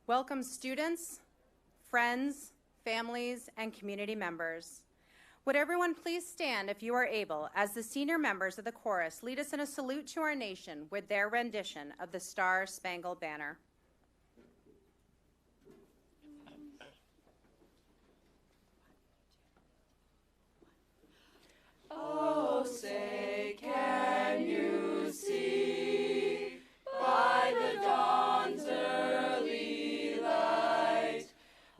Welcome students, friends, families, and community members. Would everyone please stand if you are able as the senior members of the chorus lead us in a salute to our nation with their rendition of the Star-Spangled Banner. Oh, say, can you see by the dawn's early light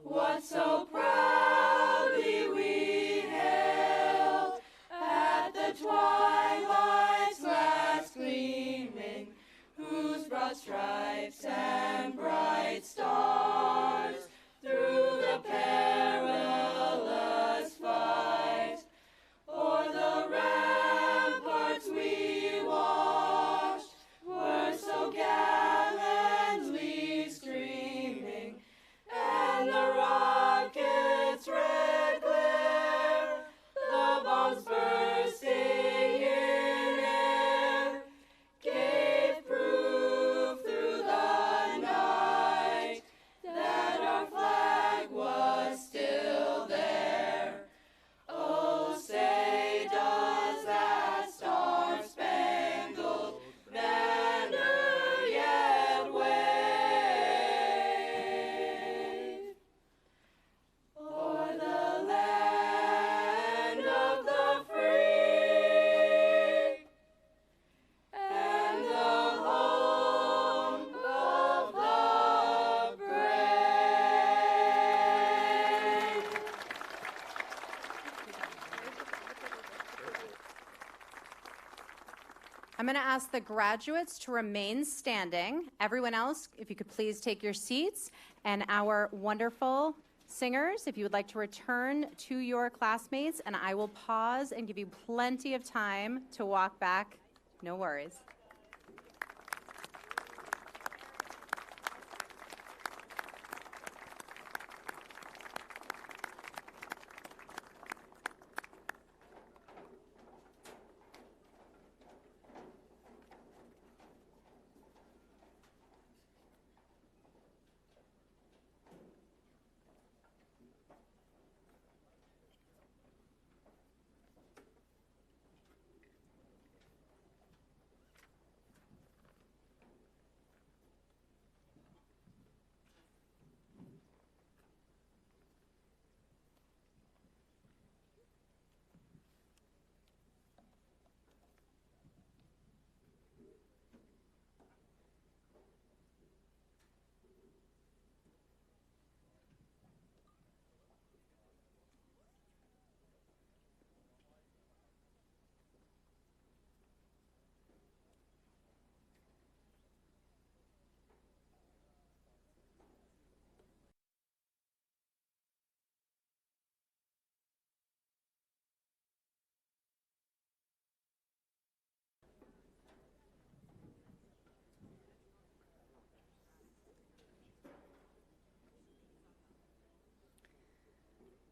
what so proudly we hailed at the twilight's last gleaming, whose broad stripes and bright stars through the perilous fight o'er the ramparts we watched were so gallantly streaming, and the rocket's red glare, the bombs bursting in air, gave proof through the night that our flag was still there. Oh, say does that star-spangled banner yet wave o'er the land of the free and the home of the brave? I'm going to ask the graduates to remain standing. Everyone else, if you could please take your seats. And our wonderful singers, if you would like to return to your classmates, and I will pause and give you plenty of time to walk back. No worries.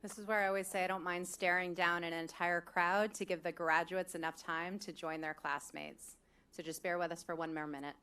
This is where I always say I don't mind staring down an entire crowd to give the graduates enough time to join their classmates. So just bear with us for one more minute.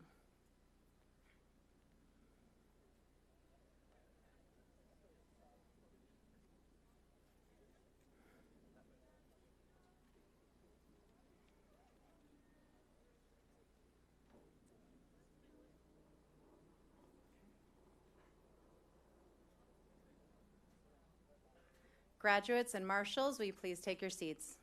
Graduates and marshals, will you please take your seats?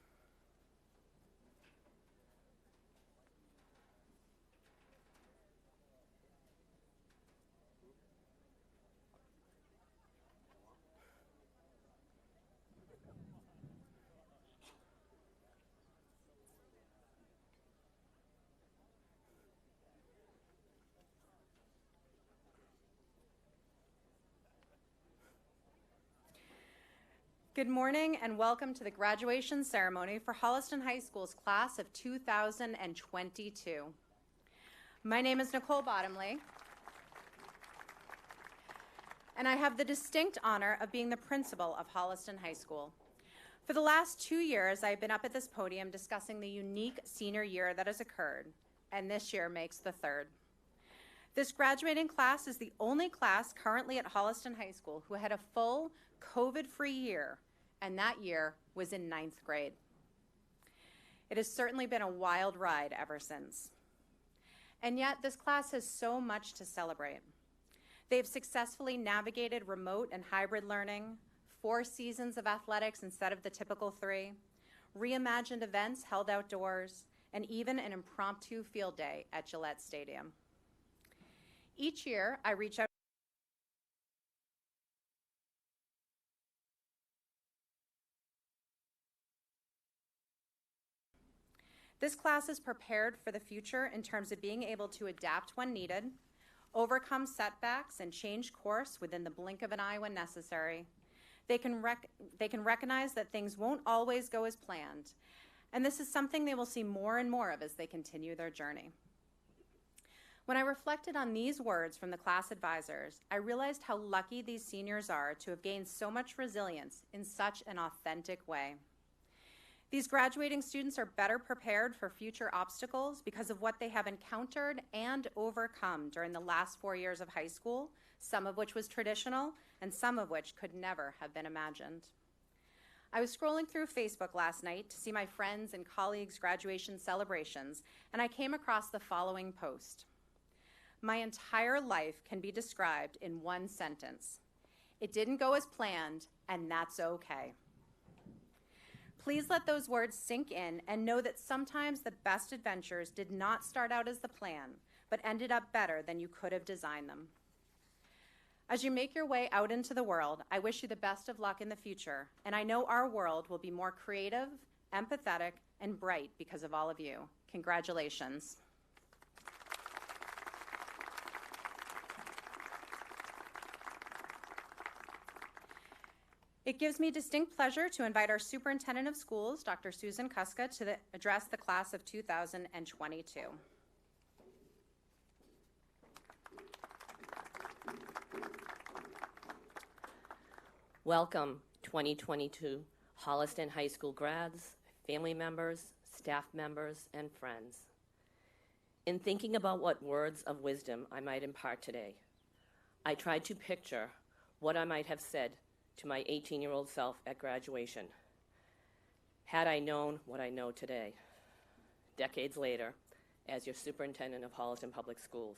Good morning and welcome to the graduation ceremony for Holliston High School's class of 2022. My name is Nicole Bottomley, and I have the distinct honor of being the principal of Holliston High School. For the last 2 years, I've been up at this podium discussing the unique senior year that has occurred, and this year makes the third. This graduating class is the only class currently at Holliston High School who had a full COVID-free year, and that year was in 9th grade. It has certainly been a wild ride ever since. And yet, this class has so much to celebrate. They've successfully navigated remote and hybrid learning, 4 seasons of athletics instead of the typical 3, reimagined events held outdoors, and even an impromptu field day at Gillette Stadium. Each year, I reach out This class is prepared for the future in terms of being able to adapt when needed, overcome setbacks, and change course within the blink of an eye when necessary. They can recognize that things won't always go as planned, and this is something they will see more and more of as they continue their journey. When I reflected on these words from the class advisors, I realized how lucky these seniors are to have gained so much resilience in such an authentic way. These graduating students are better prepared for future obstacles because of what they have encountered and overcome during the last 4 years of high school, some of which was traditional and some of which could never have been imagined. I was scrolling through Facebook last night to see my friends' and colleagues' graduation celebrations, and I came across the following post. My entire life can be described in one sentence. It didn't go as planned, and that's okay. Please let those words sink in and know that sometimes the best adventures did not start out as the plan, but ended up better than you could have designed them. As you make your way out into the world, I wish you the best of luck in the future, and I know our world will be more creative, empathetic, and bright because of all of you. Congratulations. It gives me distinct pleasure to invite our Superintendent of Schools, Dr. Susan Kuska, to address the class of 2022. Welcome, 2022 Holliston High School grads, family members, staff members, and friends. In thinking about what words of wisdom I might impart today, I tried to picture what I might have said to my 18-year-old self at graduation, had I known what I know today, decades later, as your superintendent of Holliston Public Schools.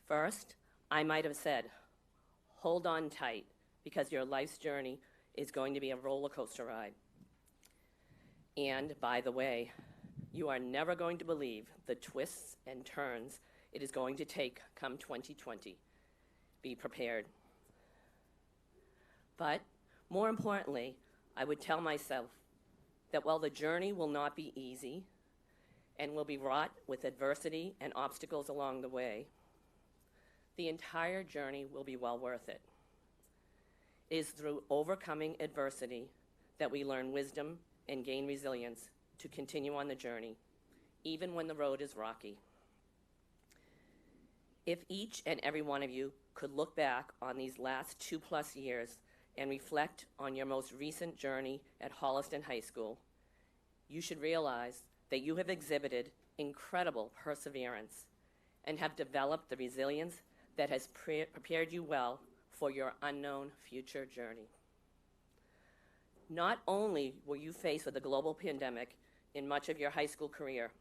First, I might have said, hold on tight, because your life's journey is going to be a roller coaster ride. And by the way, you are never going to believe the twists and turns it is going to take come 2020. Be prepared. But more importantly, I would tell myself that while the journey will not be easy and will be wrought with adversity and obstacles along the way, the entire journey will be well worth it. It is through overcoming adversity that we learn wisdom and gain resilience to continue on the journey, even when the road is rocky. If each and every one of you could look back on these last 2+ years and reflect on your most recent journey at Holliston High School, you should realize that you have exhibited incredible perseverance and have developed the resilience that has prepared you well for your unknown future journey. Not only were you faced with a global pandemic in much of your high school career,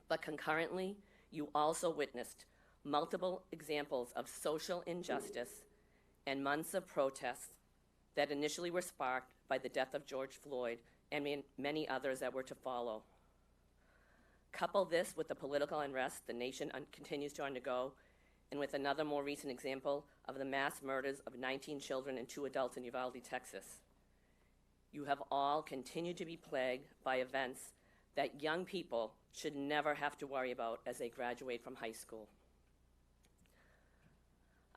but concurrently, you also witnessed multiple examples of social injustice and months of protests that initially were sparked by the death of George Floyd and many others that were to follow. Couple this with the political unrest the nation continues to undergo, and with another more recent example of the mass murders of 19 children and 2 adults in Uvalde, Texas. You have all continued to be plagued by events that young people should never have to worry about as they graduate from high school.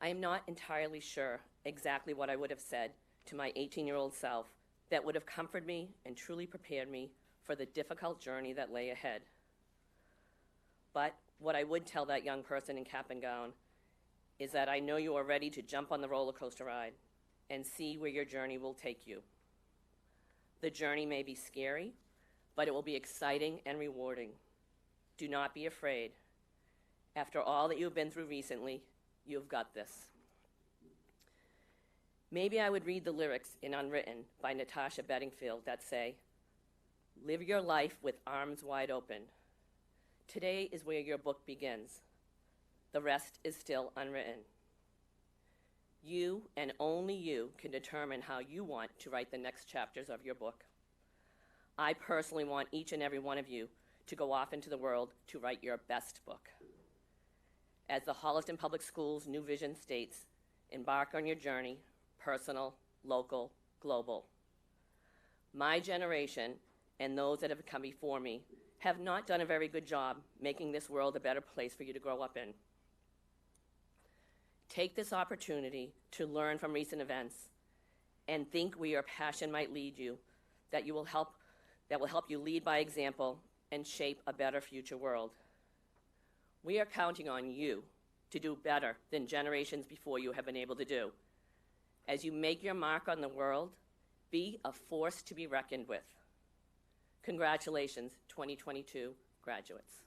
I am not entirely sure exactly what I would have said to my 18-year-old self that would have comforted me and truly prepared me for the difficult journey that lay ahead. But what I would tell that young person in cap and gown is that I know you are ready to jump on the roller coaster ride and see where your journey will take you. The journey may be scary, but it will be exciting and rewarding. Do not be afraid. After all that you've been through recently, you've got this. Maybe I would read the lyrics in Unwritten by Natasha Bedingfield that say, "Live your life with arms wide open. Today is where your book begins. The rest is still unwritten. You and only you can determine how you want to write the next chapters of your book. I personally want each and every one of you to go off into the world to write your best book. As the Holliston Public Schools' new vision states, embark on your journey, personal, local, global. My generation and those that have come before me have not done a very good job making this world a better place for you to grow up in. Take this opportunity to learn from recent events and think where your passion might lead you, that will help you lead by example and shape a better future world. We are counting on you to do better than generations before you have been able to do. As you make your mark on the world, be a force to be reckoned with. Congratulations, 2022 graduates.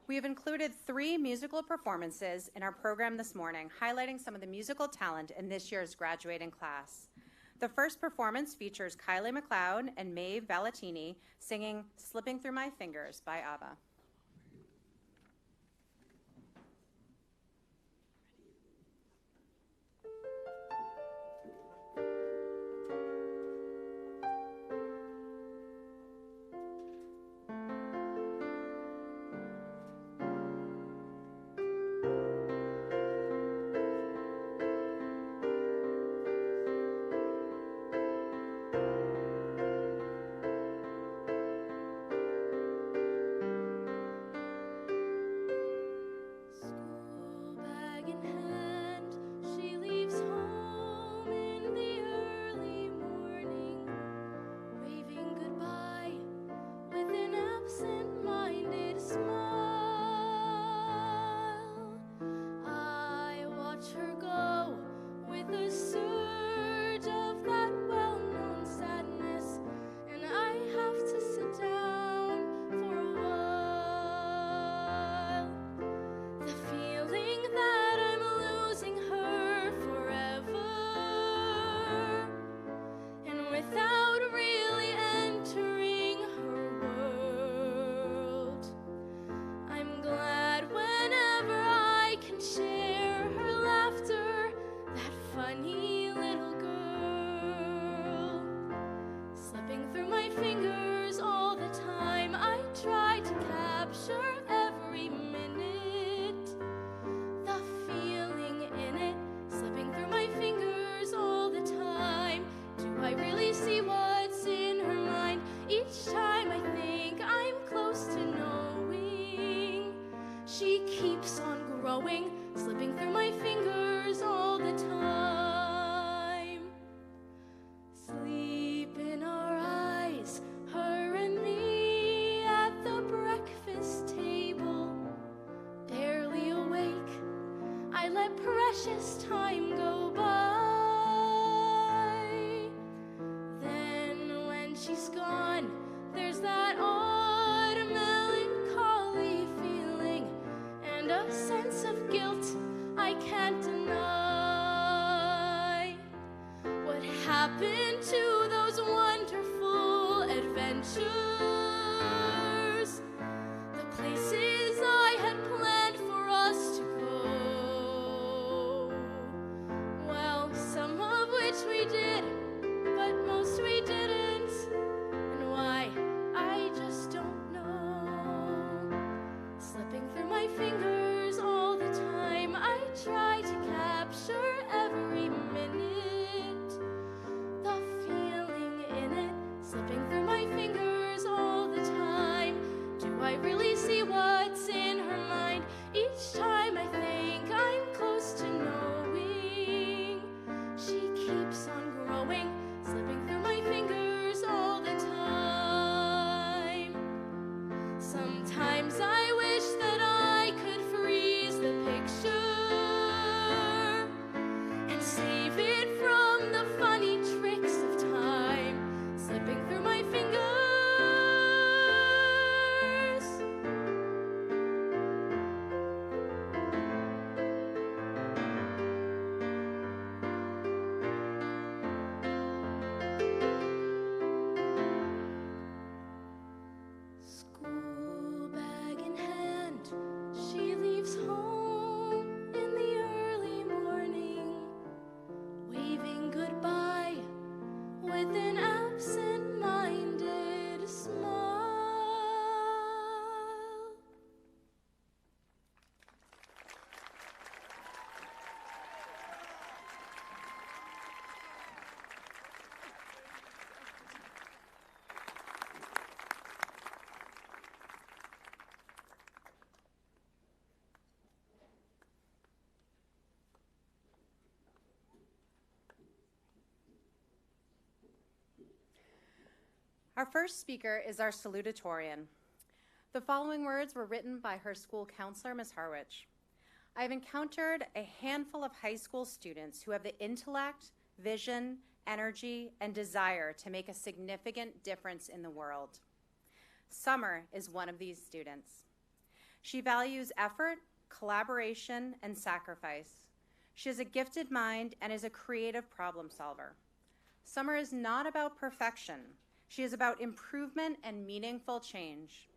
We have included 3 musical performances in our program this morning, highlighting some of the musical talent in this year's graduating class. The first performance features Kylie McLeod and Maeve Valentini singing "Slipping Through My Fingers" by ABBA. Slipping through my fingers all the time. Sleep in our eyes, her and me at the breakfast table. Barely awake, I let precious time go by. Then when she's gone, there's that odd melancholy feeling and a sense of guilt I can't deny. What happened to those wonderful adventures? The places I had planned for us to go. Well, some of which we did, but most we didn't. And why, I just don't know. Slipping through my fingers all the time, I try to capture going, slipping through my fingers all the time. Sometimes I wish that I could freeze the picture and save it from the funny tricks of time slipping through my fingers. School bag in hand, she leaves home in the early morning, waving goodbye with an absent-minded smile. Our first speaker is our salutatorian. The following words were written by her school counselor, Ms. Harwich. I have encountered a handful of high school students who have the intellect, vision, energy, and desire to make a significant difference in the world. Summer is one of these students. She values effort, collaboration, and sacrifice. She has a gifted mind and is a creative problem solver. Summer is not about perfection. She is about improvement and meaningful change.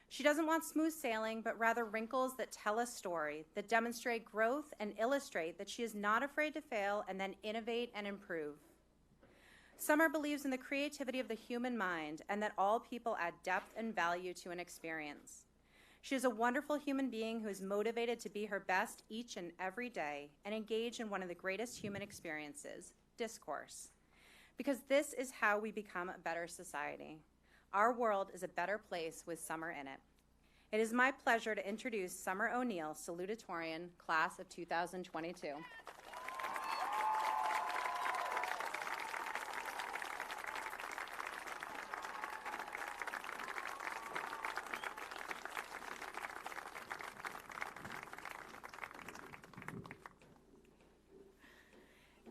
She doesn't want smooth sailing, but rather wrinkles that tell a story, that demonstrate growth and illustrate that she is not afraid to fail and then innovate and improve. Summer believes in the creativity of the human mind and that all people add depth and value to an experience. She is a wonderful human being who is motivated to be her best each and every day and engage in one of the greatest human experiences, discourse. Because this is how we become a better society. Our world is a better place with Summer in it. It is my pleasure to introduce Summer O'Neill, Salutatorian, Class of 2022.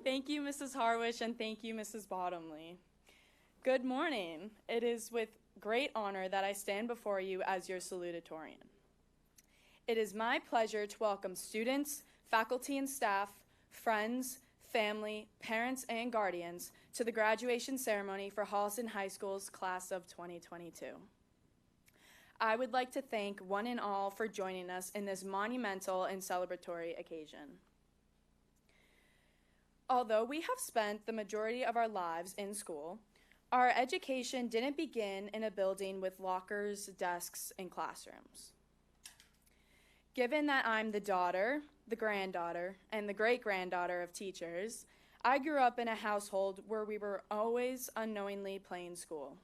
Thank you, Mrs. Harwich, and thank you, Mrs. Bottomley. Good morning. It is with great honor that I stand before you as your salutatorian. It is my pleasure to welcome students, faculty and staff, friends, family, parents, and guardians to the graduation ceremony for Holliston High School's class of 2022. I would like to thank one and all for joining us in this monumental and celebratory occasion. Although we have spent the majority of our lives in school, our education didn't begin in a building with lockers, desks, and classrooms. Given that I'm the daughter, the granddaughter, and the great-granddaughter of teachers, I grew up in a household where we were always unknowingly playing school.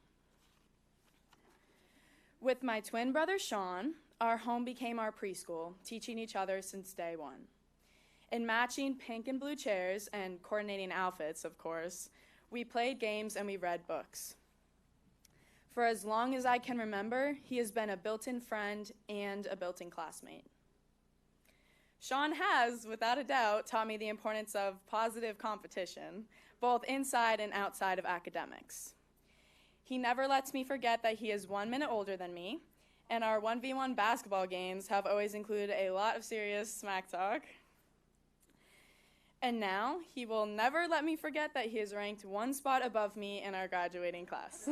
With my twin brother Sean, our home became our preschool, teaching each other since day one. In matching pink and blue chairs and coordinating outfits, of course, we played games and we read books. For as long as I can remember, he has been a built-in friend and a built-in classmate. Sean has, without a doubt, taught me the importance of positive competition, both inside and outside of academics. He never lets me forget that he is 1 minute older than me, and our 1v1 basketball games have always included a lot of serious smack talk. And now, he will never let me forget that he is ranked one spot above me in our graduating class.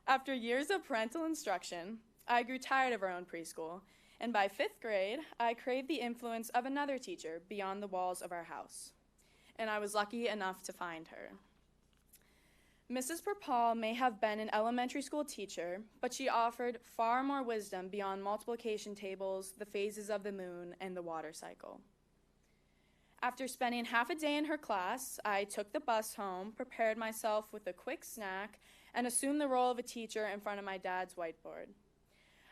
After years of parental instruction, I grew tired of our own preschool, and by 5th grade, I craved the influence of another teacher beyond the walls of our house. And I was lucky enough to find her. Mrs. Perpall may have been an elementary school teacher, but she offered far more wisdom beyond multiplication tables, the phases of the moon, and the water cycle. After spending half a day in her class, I took the bus home, prepared myself with a quick snack, and assumed the role of a teacher in front of my dad's whiteboard.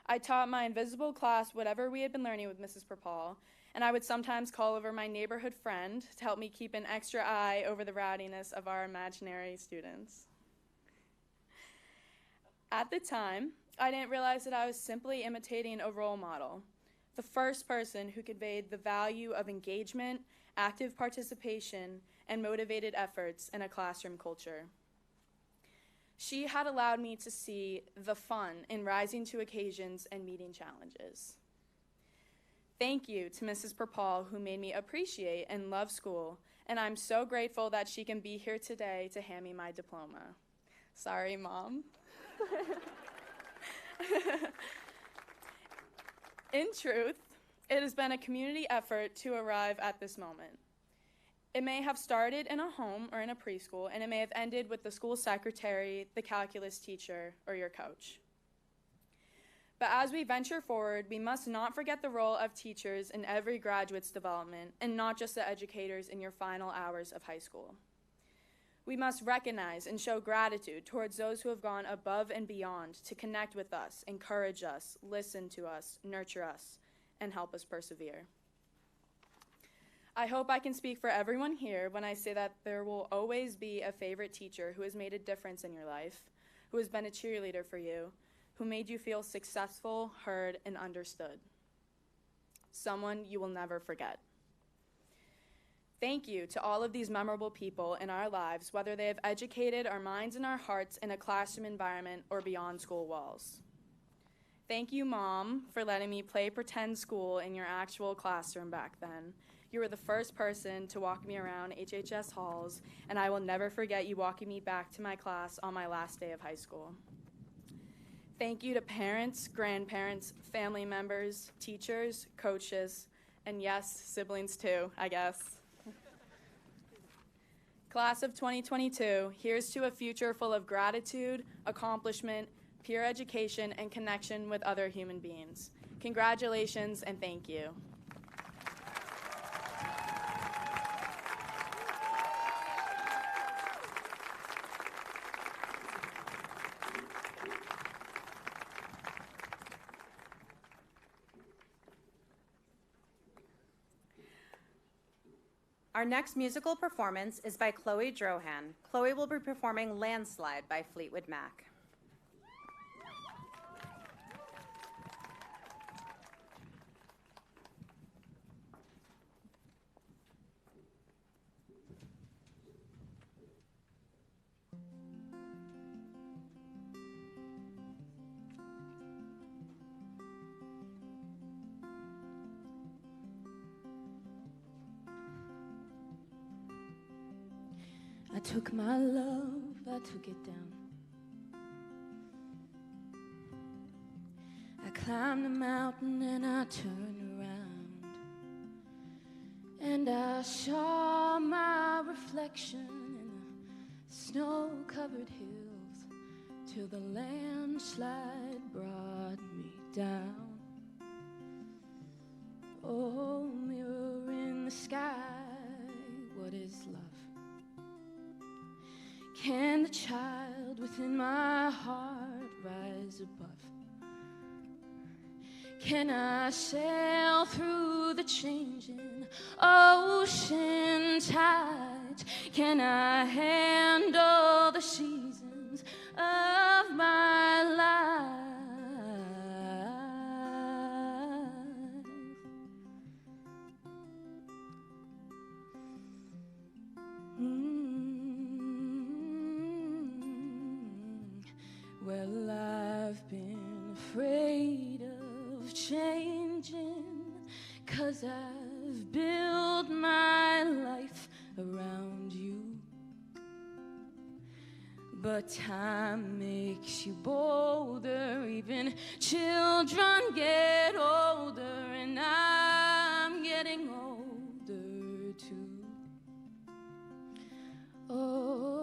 I taught my invisible class whatever we had been learning with Mrs. Perpall, and I would sometimes call over my neighborhood friend to help me keep an extra eye over the rowdiness of our imaginary students. At the time, I didn't realize that I was simply imitating a role model, the first person who conveyed the value of engagement, active participation, and motivated efforts in a classroom culture. She had allowed me to see the fun in rising to occasions and meeting challenges. Thank you to Mrs. Perpall, who made me appreciate and love school, and I'm so grateful that she can be here today to hand me my diploma. Sorry, Mom. In truth, it has been a community effort to arrive at this moment. It may have started in a home or in a preschool, and it may have ended with the school secretary, the calculus teacher, or your coach. But as we venture forward, we must not forget the role of teachers in every graduate's development, and not just the educators in your final hours of high school. We must recognize and show gratitude towards those who have gone above and beyond to connect with us, encourage us, listen to us, nurture us, and help us persevere. I hope I can speak for everyone here when I say that there will always be a favorite teacher who has made a difference in your life, who has been a cheerleader for you, who made you feel successful, heard, and understood. Someone you will never forget. Thank you to all of these memorable people in our lives, whether they have educated our minds and our hearts in a classroom environment or beyond school walls. Thank you, Mom, for letting me play pretend school in your actual classroom back then. You were the first person to walk me around HHS halls, and I will never forget you walking me back to my class on my last day of high school. Thank you to parents, grandparents, family members, teachers, coaches, and yes, siblings too, I guess. Class of 2022, here's to a future full of gratitude, accomplishment, peer education, and connection with other human beings. Congratulations and thank you. Our next musical performance is by Chloe Drohan. Chloe will be performing Landslide by Fleetwood Mac. I took my love, I took it down. I climbed a mountain and I turned around, and I saw my reflection in the snow-covered hills till the landslide brought me down. Oh, mirror in the sky, what is love? Can the child within my heart rise above? Can I sail through the changing ocean tides? Can I handle the seasons of my life? Well, I've been afraid of changing, 'cause I've built my life around you. But time makes you bolder, even children get older, and I'm getting older too. Oh.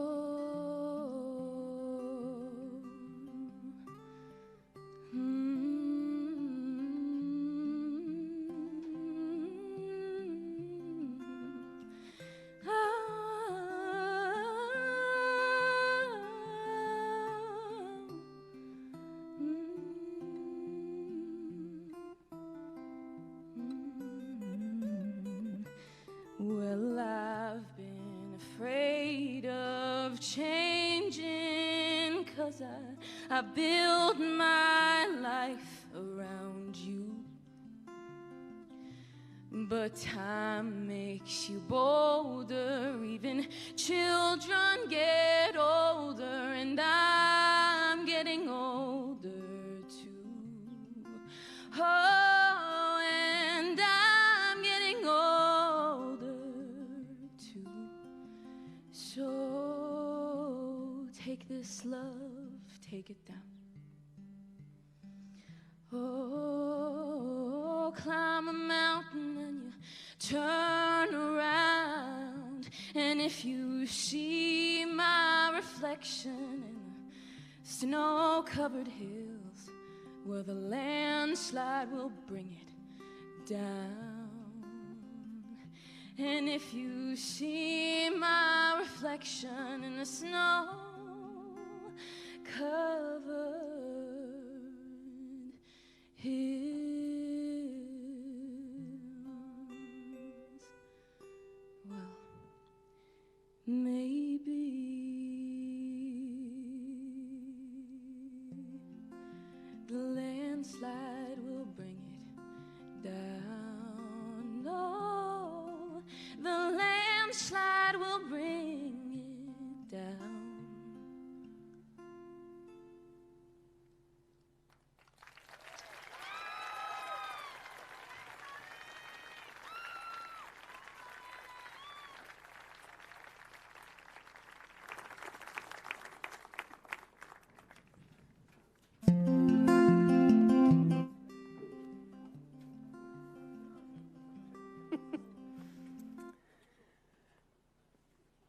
Well, I've been afraid of changing, 'cause I built my life around you. But time makes you bolder, even children get older, and I'm getting older too. Oh, and I'm getting older too. So take this love, take it down. Oh, climb a mountain and you turn around, and if you see my reflection in the snow-covered hills, well, the landslide will bring it down. And if you see my reflection in the snow-covered hills, well, maybe the landslide will bring it down. No, the landslide will bring it down.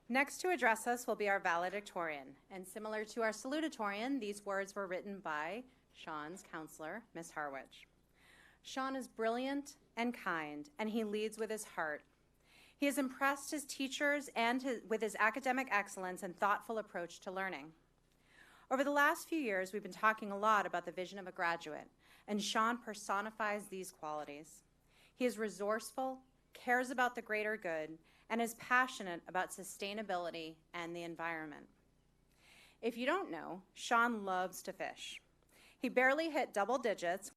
Next to address us will be our valedictorian. And similar to our salutatorian, these words were written by Sean's counselor, Miss Harwich. Sean is brilliant and kind, and he leads with his heart. He has impressed his teachers with his academic excellence and thoughtful approach to learning. Over the last few years, we've been talking a lot about the vision of a graduate, and Sean personifies these qualities. He is resourceful, cares about the greater good, and is passionate about sustainability and the environment. If you don't know, Sean loves to fish. He barely hit double digits to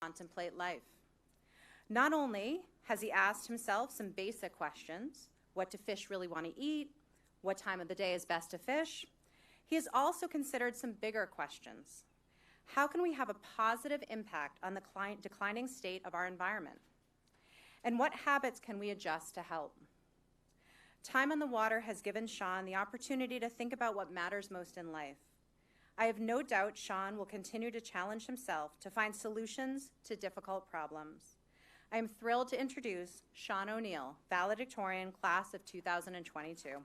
contemplate life. Not only has he asked himself some basic questions, what do fish really want to eat, what time of the day is best to fish, he has also considered some bigger questions. How can we have a positive impact on the declining state of our environment? And what habits can we adjust to help? Time on the water has given Sean the opportunity to think about what matters most in life. I have no doubt Sean will continue to challenge himself to find solutions to difficult problems. I am thrilled to introduce Sean O'Neill, valedictorian, class of 2022.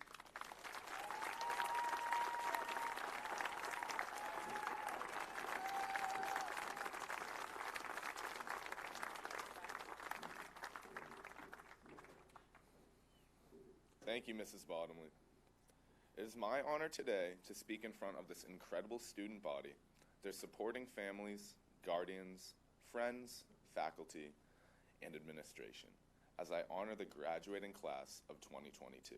Thank you, Mrs. Bottomley. It is my honor today to speak in front of this incredible student body, their supporting families, guardians, friends, faculty, and administration, as I honor the graduating class of 2022.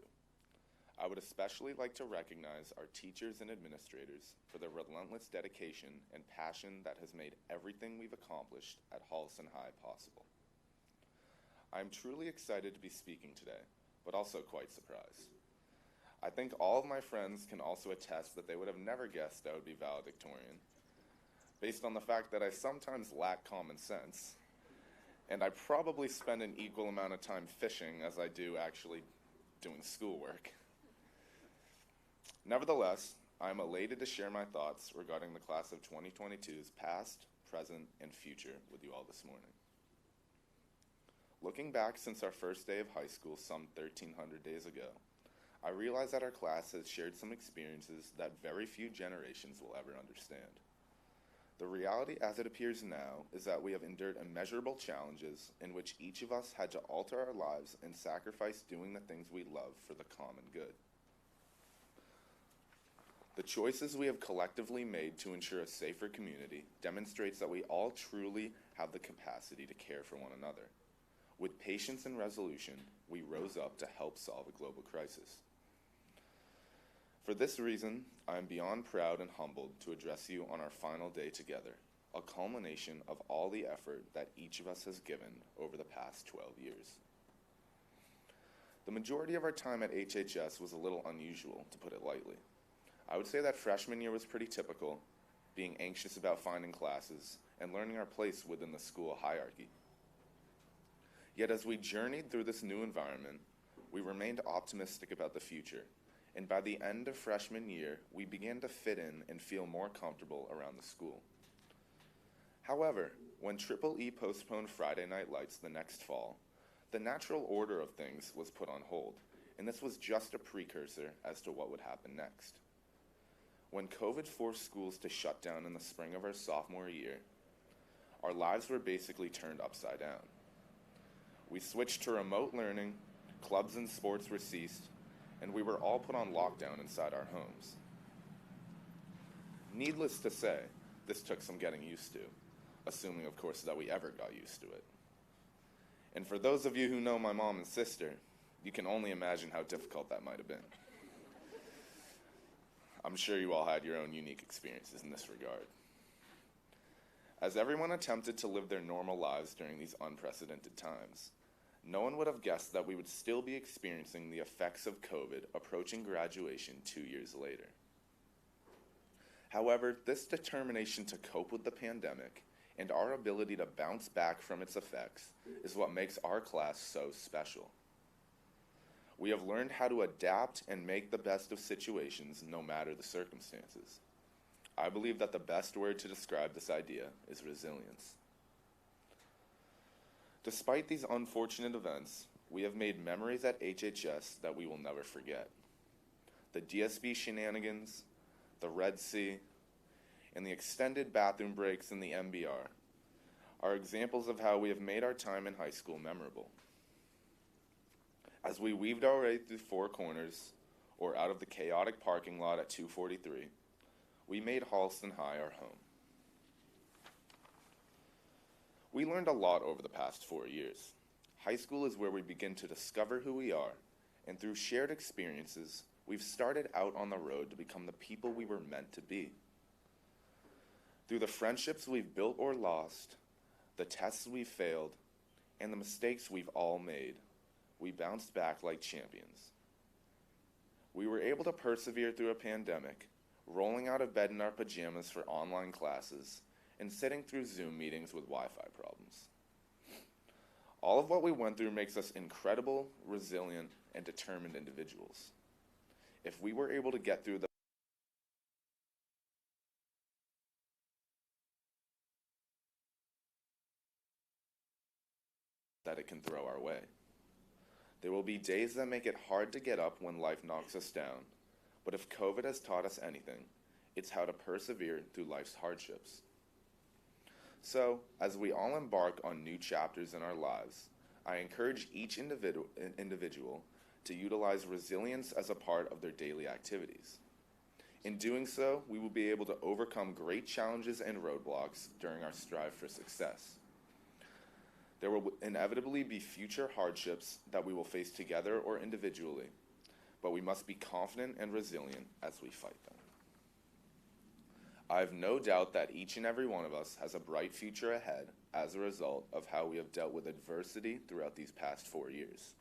I would especially like to recognize our teachers and administrators for their relentless dedication and passion that has made everything we've accomplished at Holliston High possible. I am truly excited to be speaking today, but also quite surprised. I think all of my friends can also attest that they would have never guessed I would be valedictorian, based on the fact that I sometimes lack common sense, and I probably spend an equal amount of time fishing as I do actually doing schoolwork. Nevertheless, I am elated to share my thoughts regarding the class of 2022's past, present, and future with you all this morning. Looking back since our first day of high school some 1,300 days ago, I realize that our class has shared some experiences that very few generations will ever understand. The reality as it appears now is that we have endured immeasurable challenges in which each of us had to alter our lives and sacrifice doing the things we love for the common good. The choices we have collectively made to ensure a safer community demonstrates that we all truly have the capacity to care for one another. With patience and resolution, we rose up to help solve a global crisis. For this reason, I am beyond proud and humbled to address you on our final day together, a culmination of all the effort that each of us has given over the past 12 years. The majority of our time at HHS was a little unusual, to put it lightly. I would say that freshman year was pretty typical, being anxious about finding classes and learning our place within the school hierarchy. Yet as we journeyed through this new environment, we remained optimistic about the future, and by the end of freshman year, we began to fit in and feel more comfortable around the school. However, when EEE postponed Friday Night Lights the next fall, the natural order of things was put on hold, and this was just a precursor as to what would happen next. When COVID forced schools to shut down in the spring of our sophomore year, our lives were basically turned upside down. We switched to remote learning, clubs and sports were ceased, and we were all put on lockdown inside our homes. Needless to say, this took some getting used to, assuming, of course, that we ever got used to it. And for those of you who know my mom and sister, you can only imagine how difficult that might have been. I'm sure you all had your own unique experiences in this regard. As everyone attempted to live their normal lives during these unprecedented times, no one would have guessed that we would still be experiencing the effects of COVID approaching graduation 2 years later. However, this determination to cope with the pandemic and our ability to bounce back from its effects is what makes our class so special. We have learned how to adapt and make the best of situations no matter the circumstances. I believe that the best word to describe this idea is resilience. Despite these unfortunate events, we have made memories at HHS that we will never forget. The DSB shenanigans, the Red Sea, and the extended bathroom breaks in the MBR are examples of how we have made our time in high school memorable. As we weaved our way through four corners, or out of the chaotic parking lot at 243, we made Holliston High our home. We learned a lot over the past 4 years. High school is where we begin to discover who we are, and through shared experiences, we've started out on the road to become the people we were meant to be. Through the friendships we've built or lost, the tests we've failed, and the mistakes we've all made, we bounced back like champions. We were able to persevere through a pandemic, rolling out of bed in our pajamas for online classes, and sitting through Zoom meetings with Wi-Fi problems. All of what we went through makes us incredible, resilient, and determined individuals. If we were able to get through that it can throw our way. There will be days that make it hard to get up when life knocks us down, but if COVID has taught us anything, it's how to persevere through life's hardships. So, as we all embark on new chapters in our lives, I encourage each individual to utilize resilience as a part of their daily activities. In doing so, we will be able to overcome great challenges and roadblocks during our strive for success. There will inevitably be future hardships that we will face together or individually, but we must be confident and resilient as we fight them. I have no doubt that each and every one of us has a bright future ahead as a result of how we have dealt with adversity throughout these past 4 years.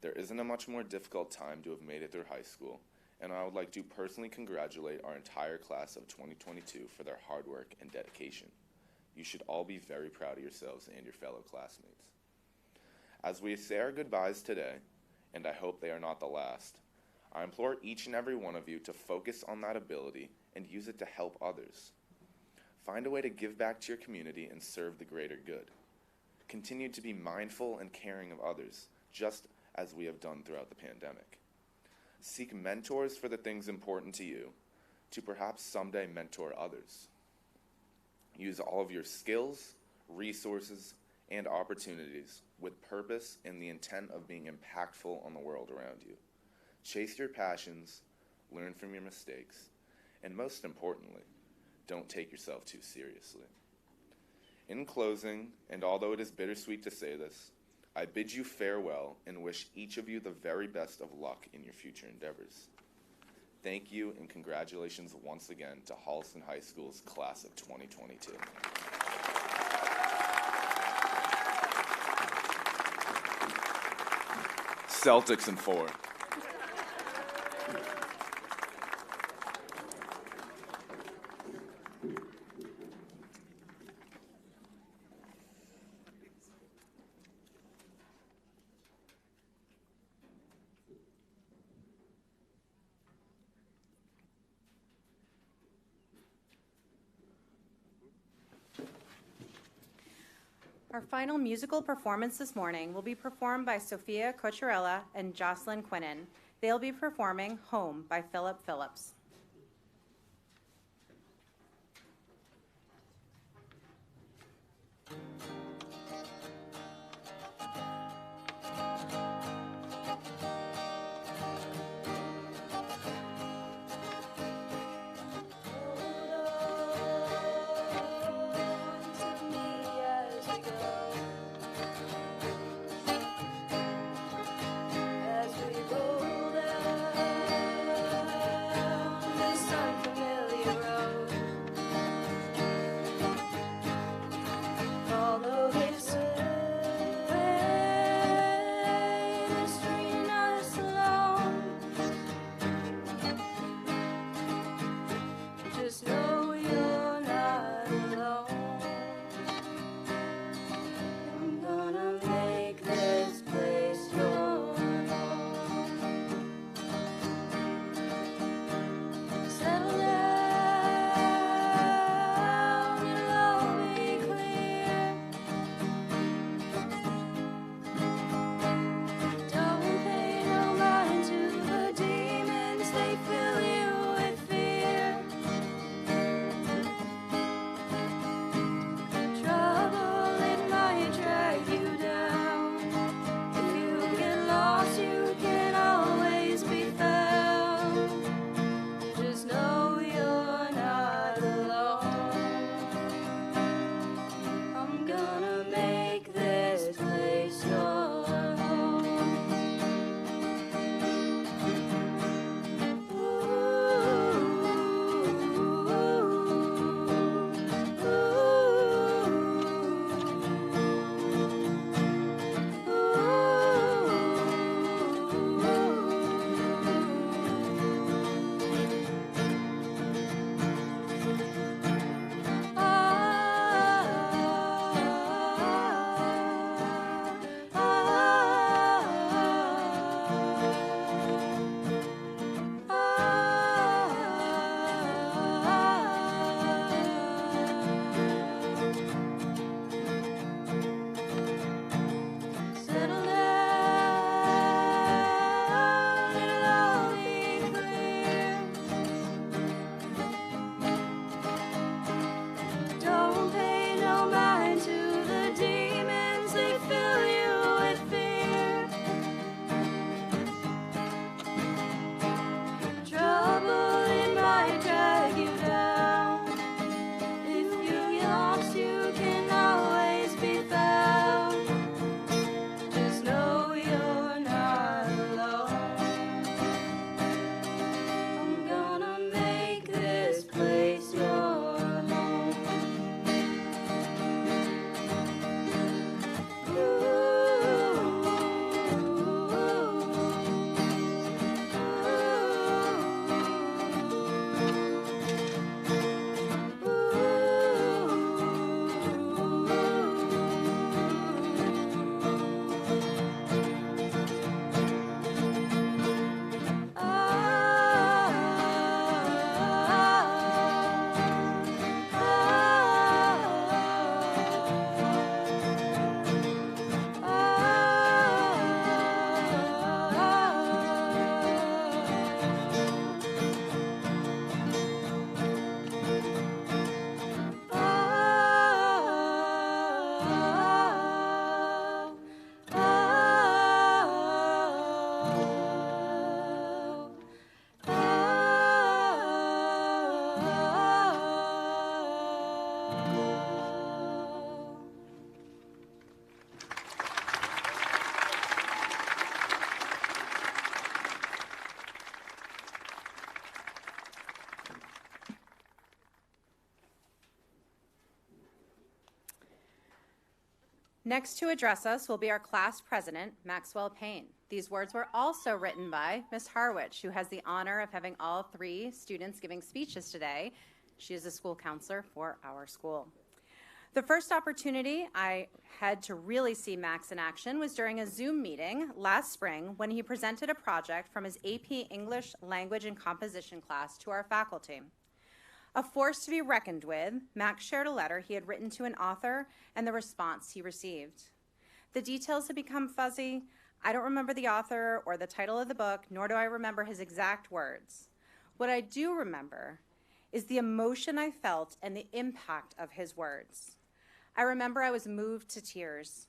There isn't a much more difficult time to have made it through high school, and I would like to personally congratulate our entire class of 2022 for their hard work and dedication. You should all be very proud of yourselves and your fellow classmates. As we say our goodbyes today, and I hope they are not the last, I implore each and every one of you to focus on that ability and use it to help others. Find a way to give back to your community and serve the greater good. Continue to be mindful and caring of others, just as we have done throughout the pandemic. Seek mentors for the things important to you, to perhaps someday mentor others. Use all of your skills, resources, and opportunities with purpose and the intent of being impactful on the world around you. Chase your passions, learn from your mistakes, And most importantly, don't take yourself too seriously. In closing, and although it is bittersweet to say this, I bid you farewell and wish each of you the very best of luck in your future endeavors. Thank you and congratulations once again to Holliston High School's class of 2022. Celtics in 4. Our final musical performance this morning will be performed by Sophia Cocciarella and Jocelyn Quinnen. They'll be performing Home by Philip Phillips. As we roll down Next to address us will be our class president, Maxwell Payne. These words were also written by Ms. Harwich, who has the honor of having all 3 students giving speeches today. She is a school counselor for our school. The first opportunity I had to really see Max in action was during a Zoom meeting last spring when he presented a project from his AP English Language and Composition class to our faculty. A force to be reckoned with, Max shared a letter he had written to an author and the response he received. The details have become fuzzy. I don't remember the author or the title of the book, nor do I remember his exact words. What I do remember is the emotion I felt and the impact of his words. I remember I was moved to tears.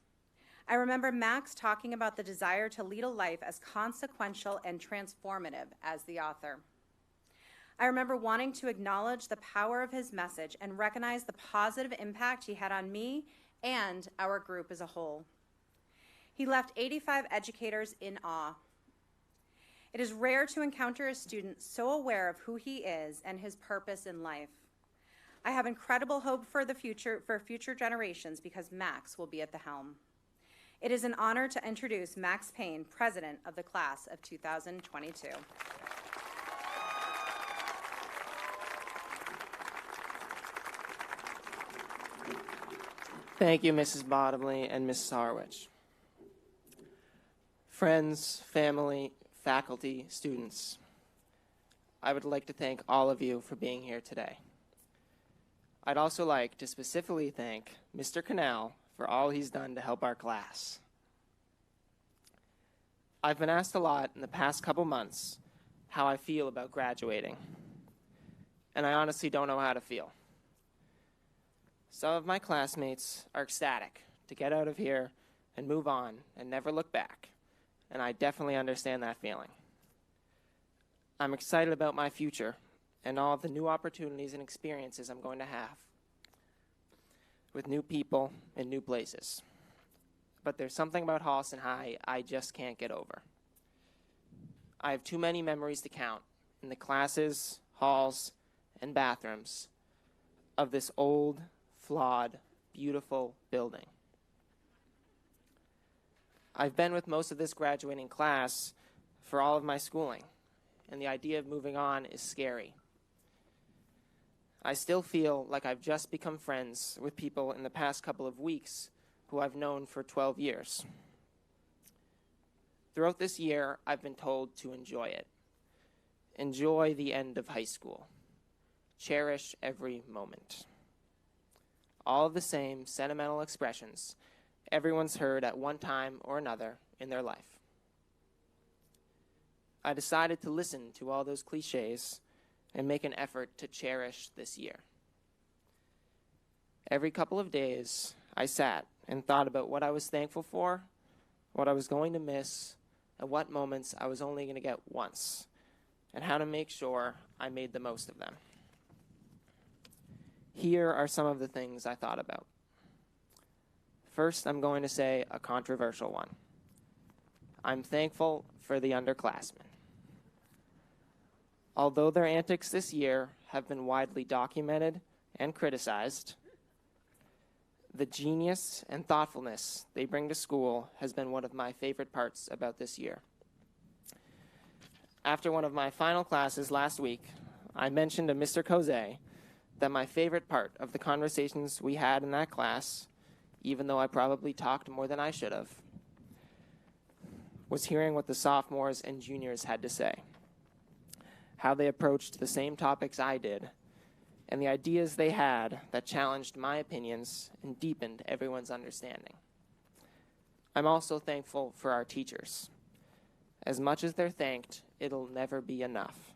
I remember Max talking about the desire to lead a life as consequential and transformative as the author. I remember wanting to acknowledge the power of his message and recognize the positive impact he had on me and our group as a whole. He left 85 educators in awe. It is rare to encounter a student so aware of who he is and his purpose in life. I have incredible hope for future generations because Max will be at the helm. It is an honor to introduce Max Payne, president of the class of 2022. Thank you, Mrs. Bottomley and Mrs. Harwich. Friends, family, faculty, students, I would like to thank all of you for being here today. I'd also like to specifically thank Mr. Cannell for all he's done to help our class. I've been asked a lot in the past couple months how I feel about graduating, and I honestly don't know how to feel. Some of my classmates are ecstatic to get out of here and move on and never look back, and I definitely understand that feeling. I'm excited about my future and all of the new opportunities and experiences I'm going to have with new people and new places. But there's something about Holliston High I just can't get over. I have too many memories to count in the classes, halls, and bathrooms of this old, flawed, beautiful building. I've been with most of this graduating class for all of my schooling, and the idea of moving on is scary. I still feel like I've just become friends with people in the past couple of weeks who I've known for 12 years. Throughout this year, I've been told to enjoy it. Enjoy the end of high school. Cherish every moment. All of the same sentimental expressions everyone's heard at one time or another in their life. I decided to listen to all those cliches and make an effort to cherish this year. Every couple of days, I sat and thought about what I was thankful for, what I was going to miss, and what moments I was only going to get once, and how to make sure I made the most of them. Here are some of the things I thought about. First, I'm going to say a controversial one. I'm thankful for the underclassmen. Although their antics this year have been widely documented and criticized, the genius and thoughtfulness they bring to school has been one of my favorite parts about this year. After one of my final classes last week, I mentioned to Mr. Cozet that my favorite part of the conversations we had in that class, even though I probably talked more than I should have, was hearing what the sophomores and juniors had to say, how they approached the same topics I did, and the ideas they had that challenged my opinions and deepened everyone's understanding. I'm also thankful for our teachers. As much as they're thanked, it'll never be enough.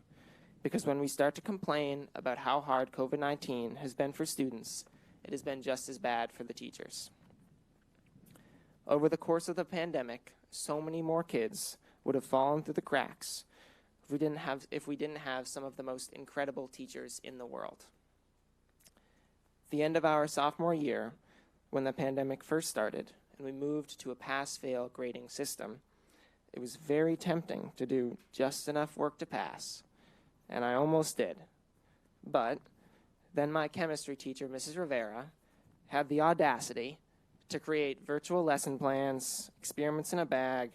Because when we start to complain about how hard COVID-19 has been for students, it has been just as bad for the teachers. Over the course of the pandemic, so many more kids would have fallen through the cracks if we didn't have some of the most incredible teachers in the world. The end of our sophomore year, when the pandemic first started and we moved to a pass-fail grading system, it was very tempting to do just enough work to pass, and I almost did. But then my chemistry teacher, Mrs. Rivera, had the audacity to create virtual lesson plans, experiments in a bag,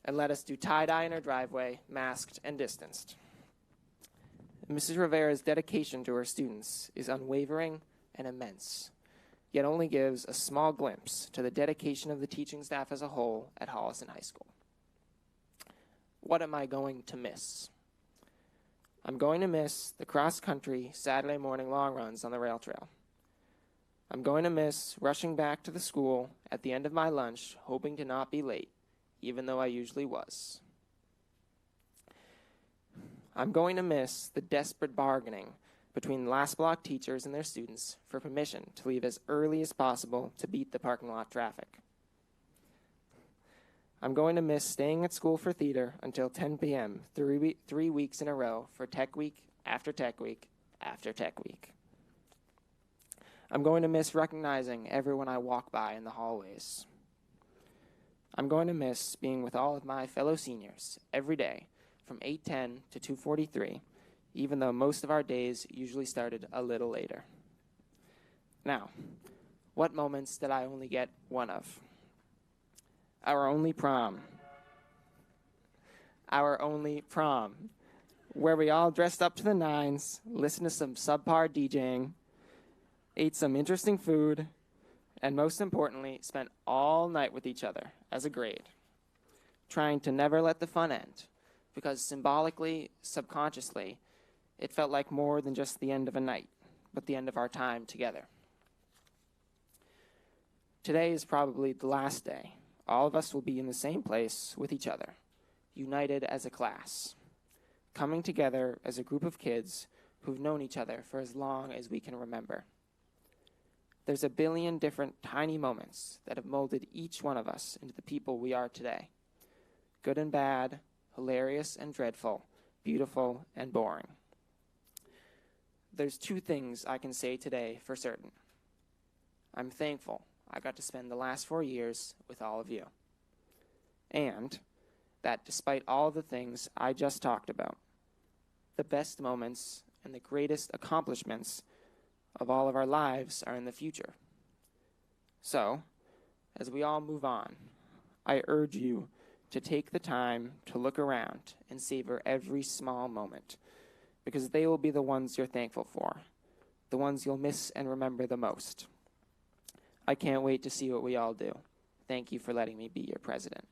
and let us do tie-dye in our driveway, masked and distanced. Mrs. Rivera's dedication to her students is unwavering and immense, yet only gives a small glimpse to the dedication of the teaching staff as a whole at Holliston High School. What am I going to miss? I'm going to miss the cross-country Saturday morning long runs on the rail trail. I'm going to miss rushing back to the school at the end of my lunch, hoping to not be late, even though I usually was. I'm going to miss the desperate bargaining between last block teachers and their students for permission to leave as early as possible to beat the parking lot traffic. I'm going to miss staying at school for theater until 10 p.m. 3 weeks in a row for Tech Week after Tech Week after Tech Week. I'm going to miss recognizing everyone I walk by in the hallways. I'm going to miss being with all of my fellow seniors every day from 8:10 to 2:43, even though most of our days usually started a little later. Now, what moments did I only get one of? Our only prom, where we all dressed up to the nines, listened to some subpar DJing, ate some interesting food, and most importantly, spent all night with each other as a grade, trying to never let the fun end, because symbolically, subconsciously, it felt like more than just the end of a night, but the end of our time together. Today is probably the last day. All of us will be in the same place with each other, united as a class, coming together as a group of kids who've known each other for as long as we can remember. There's a billion different tiny moments that have molded each one of us into the people we are today. Good and bad, hilarious and dreadful, beautiful and boring. There's two things I can say today for certain. I'm thankful I got to spend the last 4 years with all of you. And that despite all the things I just talked about, the best moments and the greatest accomplishments of all of our lives are in the future. So, as we all move on, I urge you to take the time to look around and savor every small moment, because they will be the ones you're thankful for, the ones you'll miss and remember the most. I can't wait to see what we all do. Thank you for letting me be your president.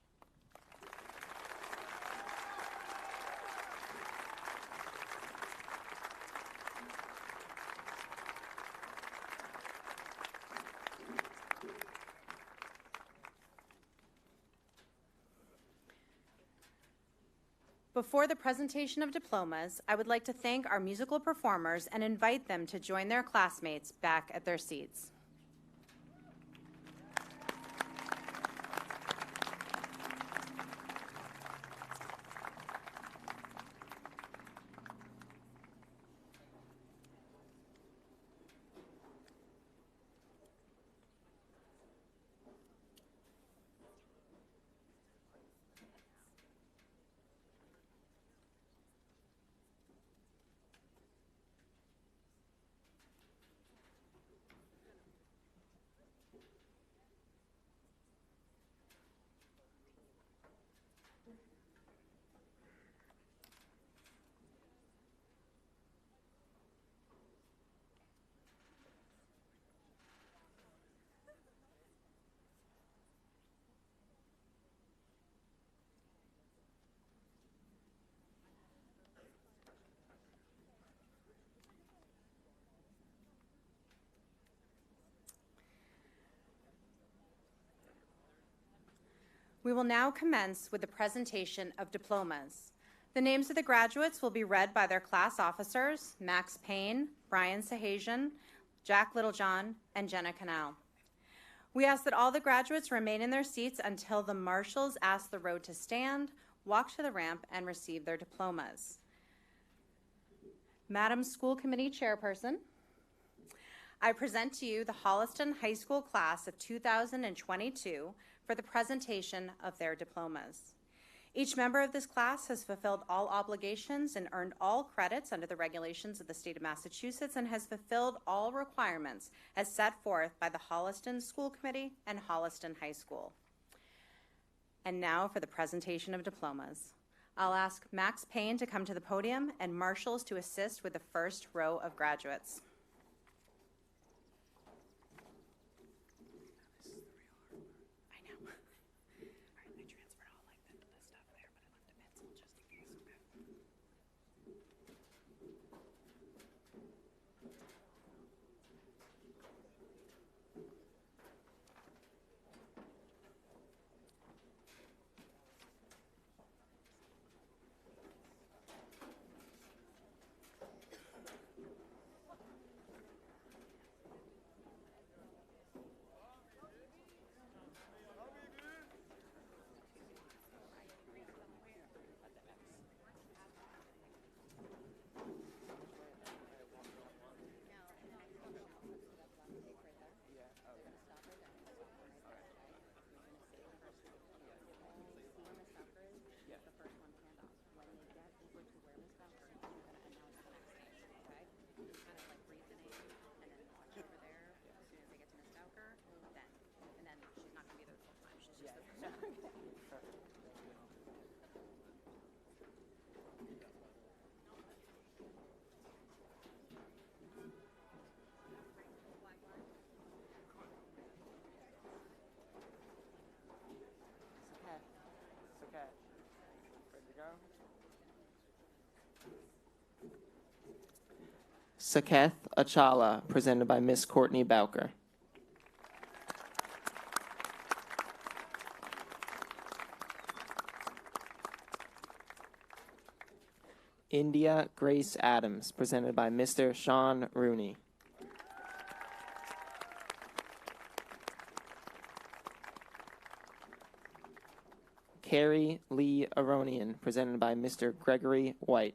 Before the presentation of diplomas, I would like to thank our musical performers and invite them to join their classmates back at their seats. We will now commence with the presentation of diplomas. The names of the graduates will be read by their class officers, Max Payne, Brian Sahajian, Jack Littlejohn, and Jenna Canal. We ask that all the graduates remain in their seats until the marshals ask the row to stand, walk to the ramp, and receive their diplomas. Madam School Committee Chairperson, I present to you the Holliston High School class of 2022 for the presentation of their diplomas. Each member of this class has fulfilled all obligations and earned all credits under the regulations of the state of Massachusetts and has fulfilled all requirements as set forth by the Holliston School Committee and Holliston High School. And now for the presentation of diplomas. I'll ask Max Payne to come to the podium and marshals to assist with the first row of graduates. Saketh Achala, presented by Miss Courtney Bowker. India Grace Adams, presented by Mr. Sean Rooney. Carrie Lee Aronian, presented by Mr. Gregory White.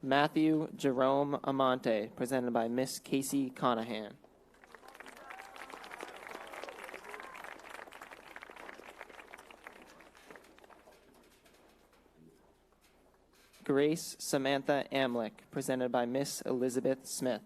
Matthew Jerome Amante, presented by Miss Casey Conahan. Grace Samantha Amlick, presented by Miss Elizabeth Smith.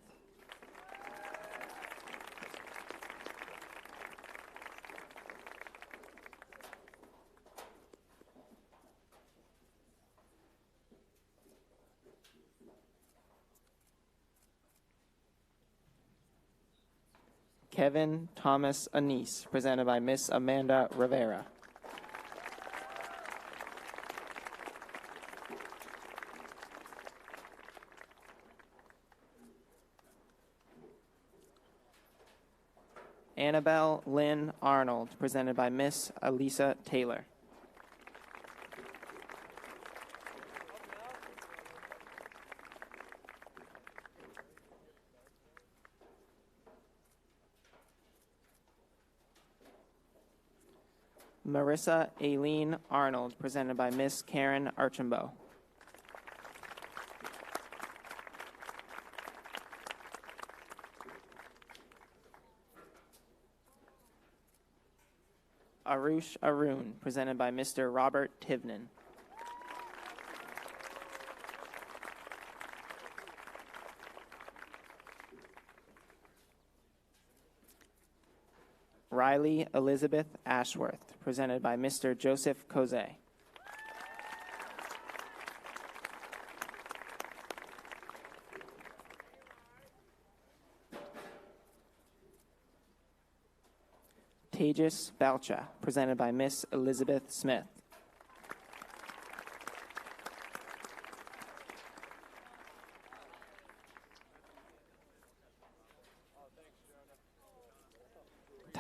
Kevin Thomas Anise, presented by Miss Amanda Rivera. Annabelle Lynn Arnold, presented by Miss Elisa Taylor. Marissa Aileen Arnold, presented by Miss Karen Archambault. Arush Arun, presented by Mr. Robert Tivnan. Riley Elizabeth Ashworth, presented by Mr. Joseph Cozet. Tejas Balcha, presented by Miss Elizabeth Smith.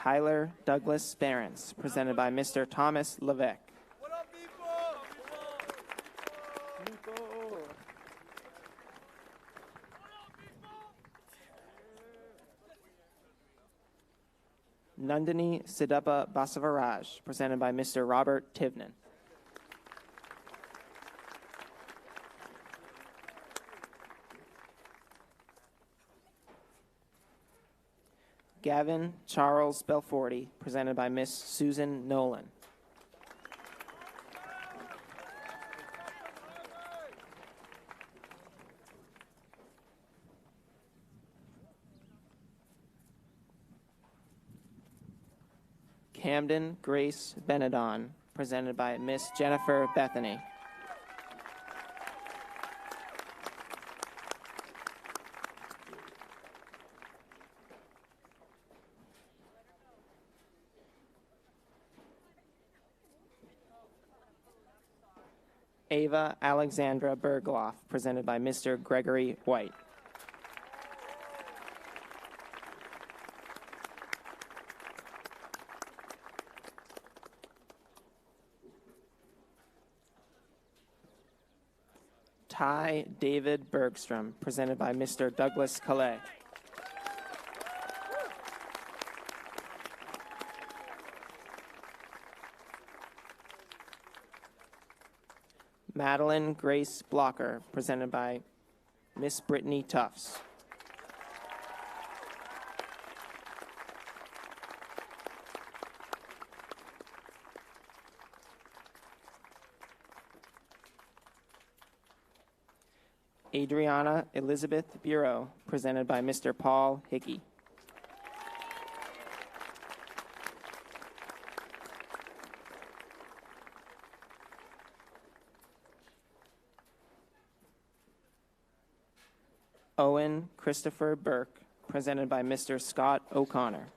Tyler Douglas Barons, presented by Mr. Thomas Levesque. What up, people? Nandini Siddhapa Basavaraj, presented by Mr. Robert Tivnan. Gavin Charles Belforti, presented by Miss Susan Nolan. Camden Grace Benedon, presented by Miss Jennifer Bethany. Ava Alexandra Bergloff, presented by Mr. Gregory White. Ty David Bergstrom, presented by Mr. Douglas Calais. Madeline Grace Blocker, presented by Miss Brittany Tufts. Adriana Elizabeth Bureau, presented by Mr. Paul Hickey. Owen Christopher Burke, presented by Mr. Scott O'Connor.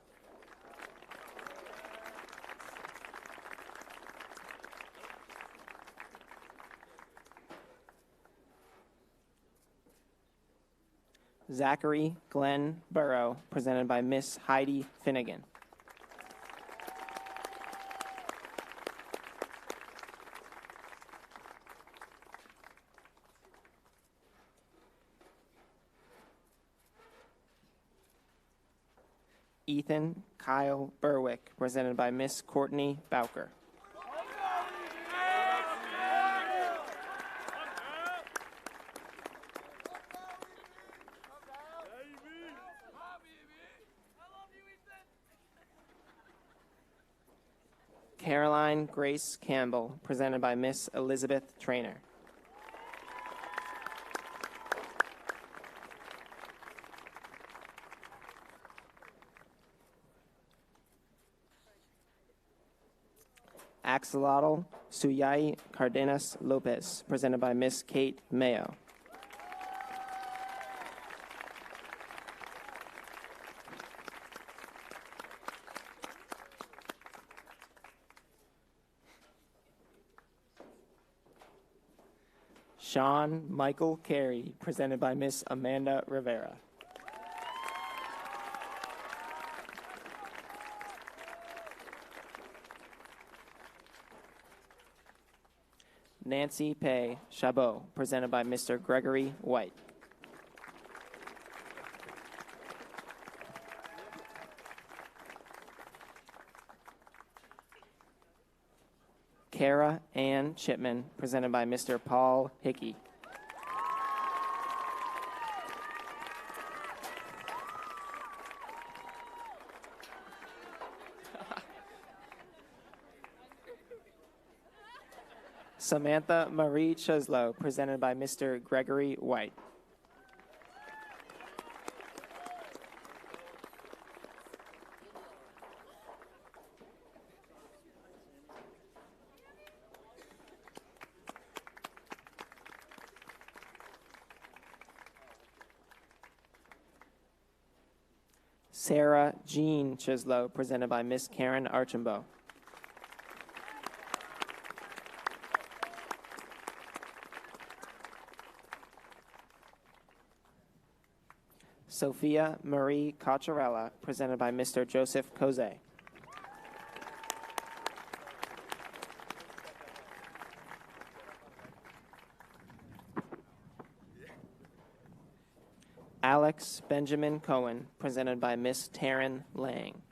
Zachary Glenn Burrow, presented by Miss Heidi Finnegan. Ethan Kyle Berwick, presented by Miss Courtney Bowker. Caroline Grace Campbell, presented by Miss Elizabeth Trainer. Axolotl Suyai Cardenas Lopez, presented by Miss Kate Mayo. Sean Michael Carey, presented by Miss Amanda Rivera. Nancy Pay Chabot, presented by Mr. Gregory White. Kara Ann Chipman, presented by Mr. Paul Hickey. Samantha Marie Cheslow, presented by Mr. Gregory White. Sarah Jean Chislow, presented by Miss Karen Archambault. Sophia Marie Cocciarella, presented by Mr. Joseph Cozet. Alex Benjamin Cohen, presented by Miss Taryn Lang.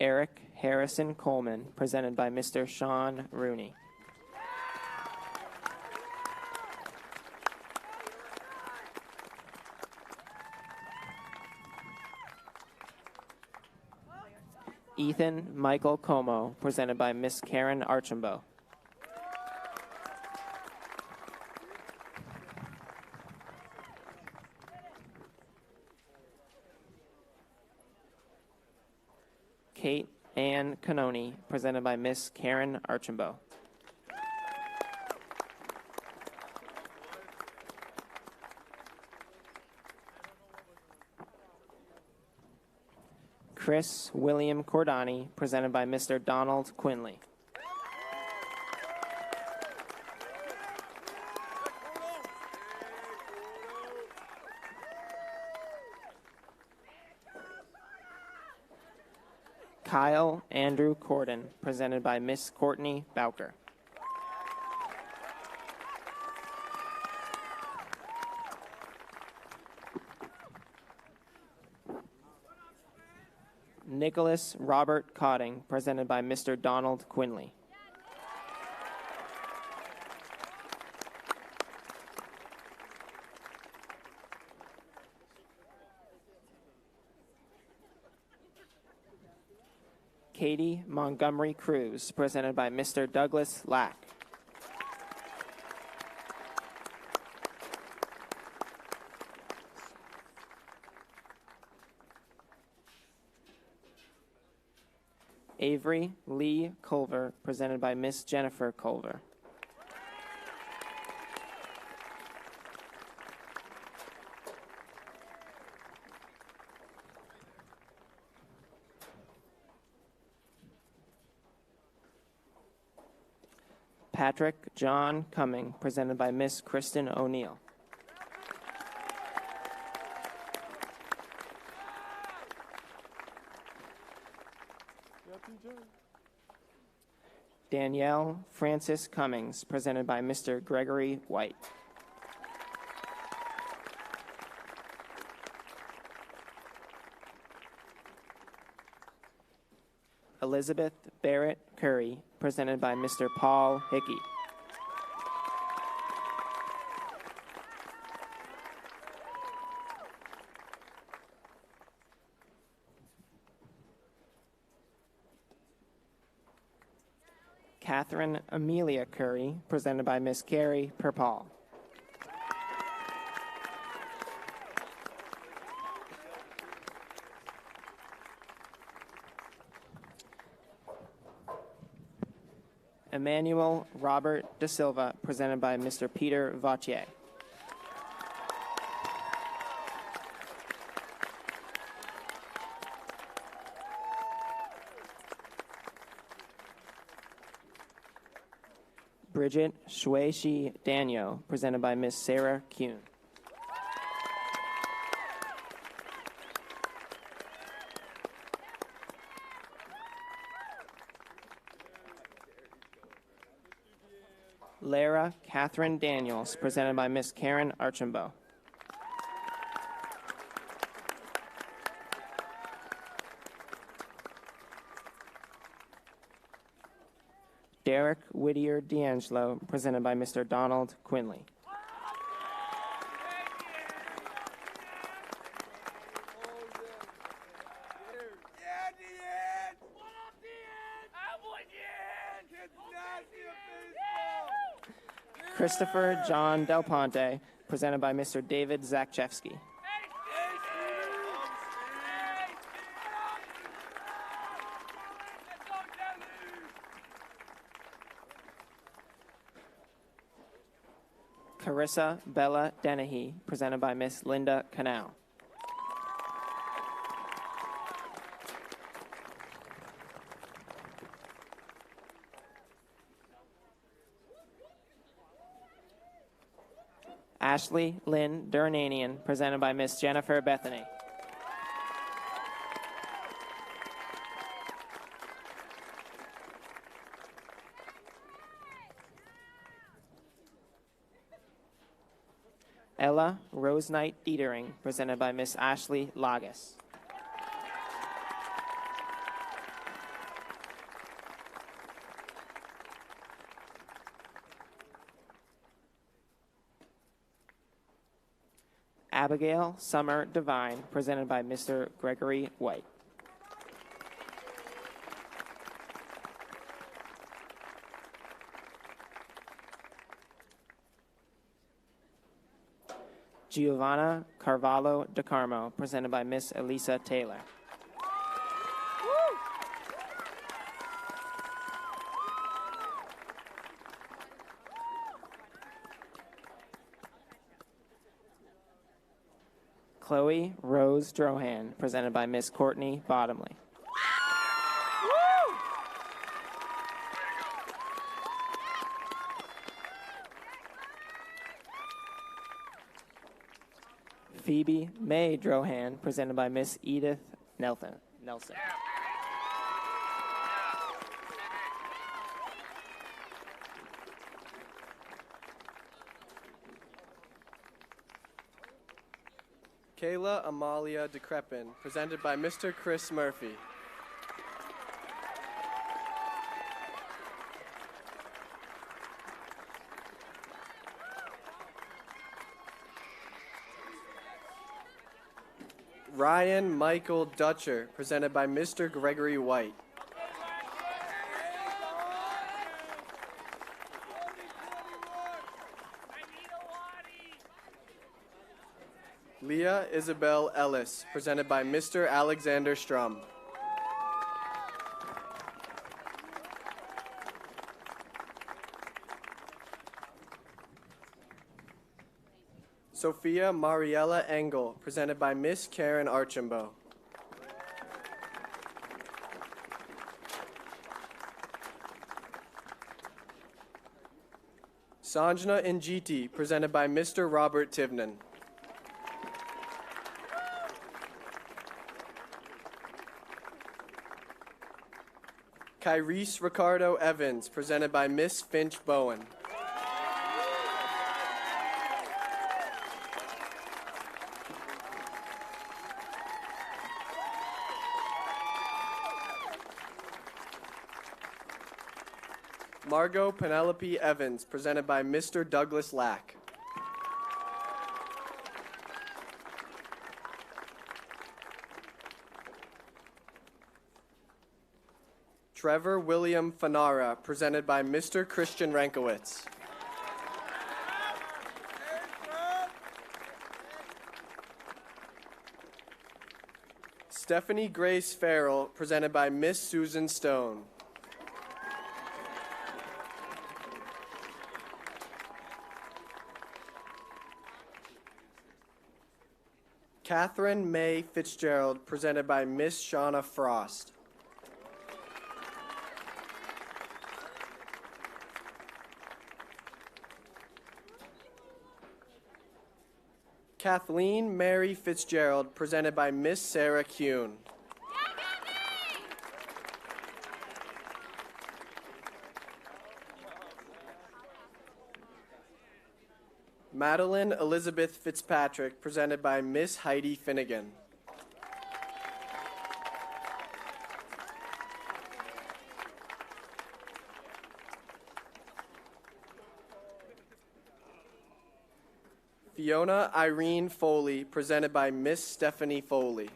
Eric Harrison Coleman, presented by Mr. Sean Rooney. Ethan Michael Como, presented by Miss Karen Archambault. Kate Ann Canoni, presented by Miss Karen Archambault. Chris William Cordani, presented by Mr. Donald Quinley. Kyle Andrew Corden, presented by Miss Courtney Bowker. Nicholas Robert Cotting, presented by Mr. Donald Quinley. Katie Montgomery Cruz, presented by Mr. Douglas Lack. Avery Lee Culver, presented by Miss Jennifer Culver. Patrick John Cumming, presented by Miss Kristen O'Neill. Danielle Francis Cummings, presented by Mr. Gregory White. Elizabeth Barrett Curry, presented by Mr. Paul Hickey. Catherine Amelia Curry, presented by Miss Carrie Perpall. Emmanuel Robert Da Silva, presented by Mr. Peter Vautier. Bridget Shui-Shi Danyo, presented by Miss Sarah Kuhn. Lara Catherine Daniels, presented by Miss Karen Archambault. Derek Whittier D'Angelo, presented by Mr. Donald Quinley. Christopher John Del Ponte, presented by Mr. David Zakchevsky. Carissa Bella Dennehy, presented by Miss Linda Canal. Ashley Lynn Durnanian, presented by Miss Jennifer Bethany. Ella Rose Knight Dietering, presented by Miss Ashley Lagas. Abigail Summer Devine, presented by Mr. Gregory White. Giovanna Carvalho DeCarmo, presented by Miss Elisa Taylor. Chloe Rose Drohan, presented by Miss Courtney Bottomley. Phoebe May Drohan, presented by Miss Edith Nelson. Kayla Amalia Decrepin, presented by Mr. Chris Murphy. Ryan Michael Dutcher, presented by Mr. Gregory White. Leah Isabel Ellis, presented by Mr. Alexander Strum. Sophia Mariella Engel, presented by Miss Karen Archambault. Sanjna Njiti, presented by Mr. Robert Tivnan. Kyrese Ricardo Evans, presented by Miss Finch Bowen. Margot Penelope Evans, presented by Mr. Douglas Lack. Trevor William Fanara, presented by Mr. Christian Rankowitz. Stephanie Grace Farrell, presented by Miss Susan Stone. Catherine May Fitzgerald, presented by Miss Shauna Frost. Kathleen Mary Fitzgerald, presented by Miss Sarah Kuhn. Madeline Elizabeth Fitzpatrick, presented by Miss Heidi Finnegan. Fiona Irene Foley, presented by Miss Stephanie Foley.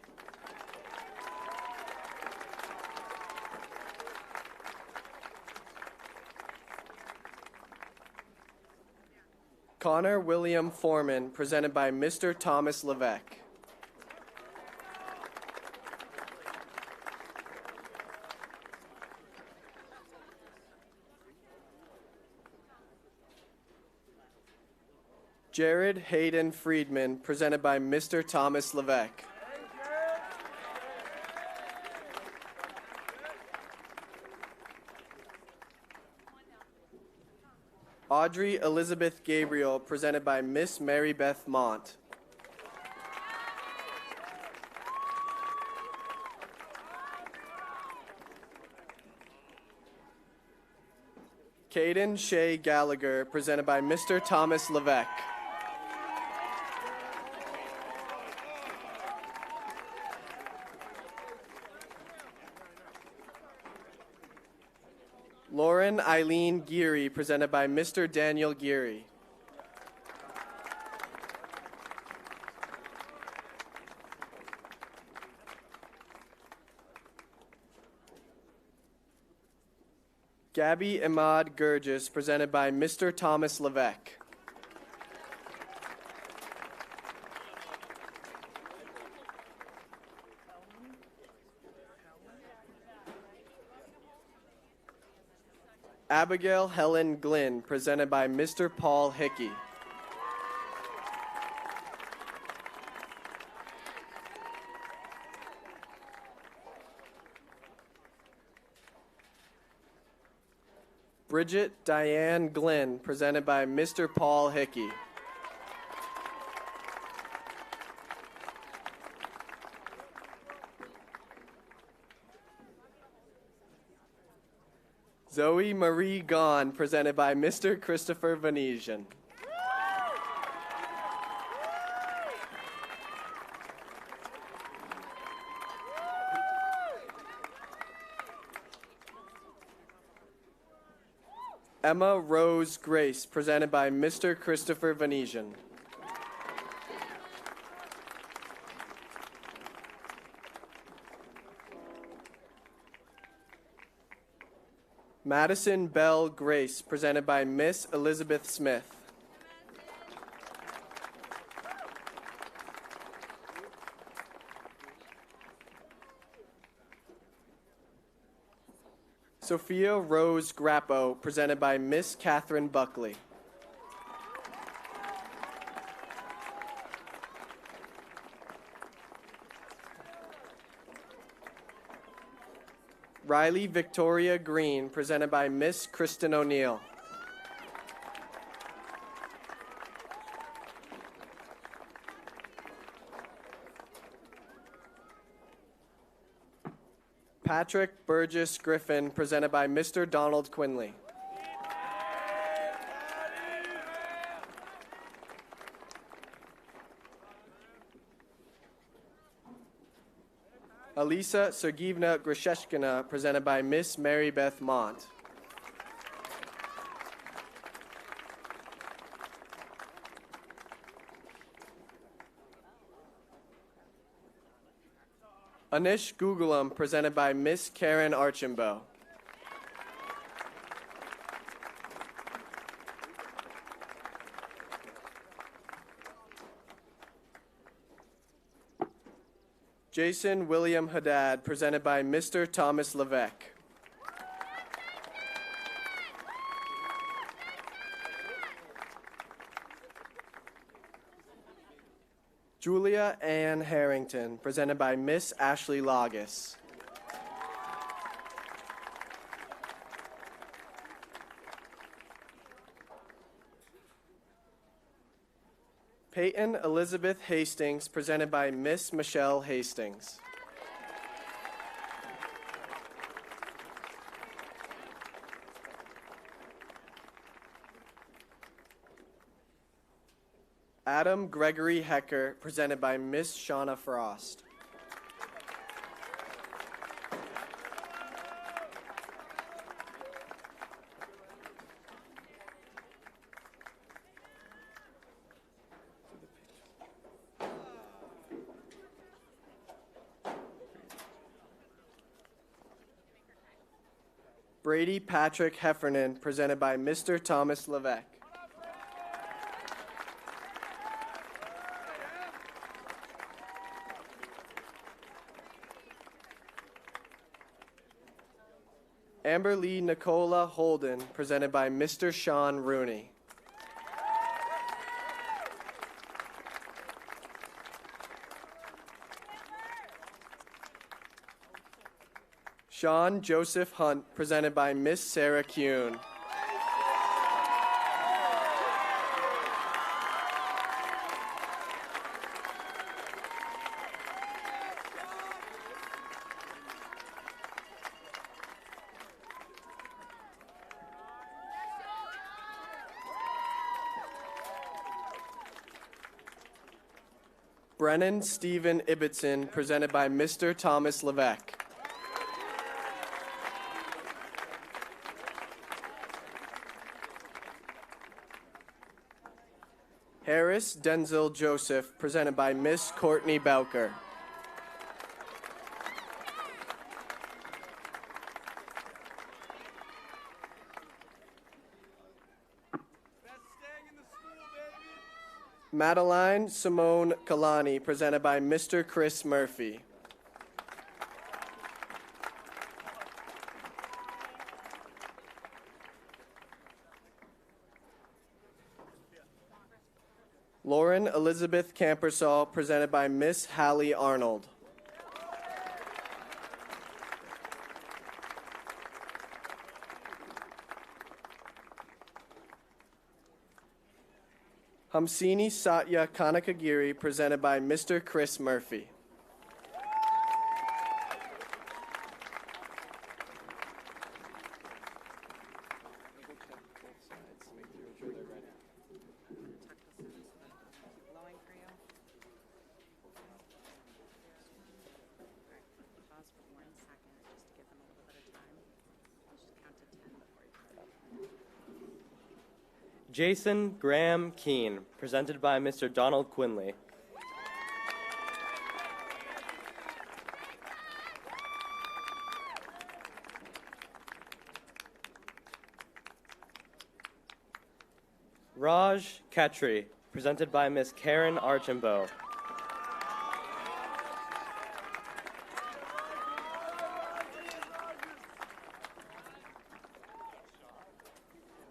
Connor William Foreman, presented by Mr. Thomas Levesque. Jared Hayden Friedman, presented by Mr. Thomas Levesque. Audrey Elizabeth Gabriel, presented by Miss Mary Beth Mont. Caden Shea Gallagher, presented by Mr. Thomas Levesque. Lauren Eileen Geary, presented by Mr. Daniel Geary. Gabby Ahmad Gurgis, presented by Mr. Thomas Levesque. Abigail Helen Glynn, presented by Mr. Paul Hickey. Bridget Diane Glynn, presented by Mr. Paul Hickey. Zoe Marie Gahn, presented by Mr. Christopher Venetian. Emma Rose Grace, presented by Mr. Christopher Venetian. Madison Bell Grace, presented by Miss Elizabeth Smith. Sophia Rose Grappo, presented by Miss Catherine Buckley. Riley Victoria Green, presented by Miss Kristen O'Neill. Patrick Burgess Griffin, presented by Mr. Donald Quinley. Alisa Sergeyevna Grisheshkina, presented by Miss Mary Beth Mont. Anish Gugulam, presented by Miss Karen Archambault. Jason William Haddad, presented by Mr. Thomas Levesque. Julia Ann Harrington, presented by Miss Ashley Logis. Peyton Elizabeth Hastings, presented by Miss Michelle Hastings. Adam Gregory Hecker, presented by Miss Shauna Frost. Brady Patrick Heffernan, presented by Mr. Thomas Levesque. Amber Lee Nicola Holden, presented by Mr. Sean Rooney. Sean Joseph Hunt, presented by Miss Sarah Kuhn. Brennan Stephen Ibbotson, presented by Mr. Thomas Levesque. Harris Denzel Joseph, presented by Miss Courtney Bowker. Madeline Simone Kalani, presented by Mr. Chris Murphy. Lauren Elizabeth Campersall, presented by Miss Hallie Arnold. Hamsini Satya Kanakagiri, presented by Mr. Chris Murphy. Jason Graham Keene, presented by Mr. Donald Quinley. Raj Khetri, presented by Miss Karen Archambault.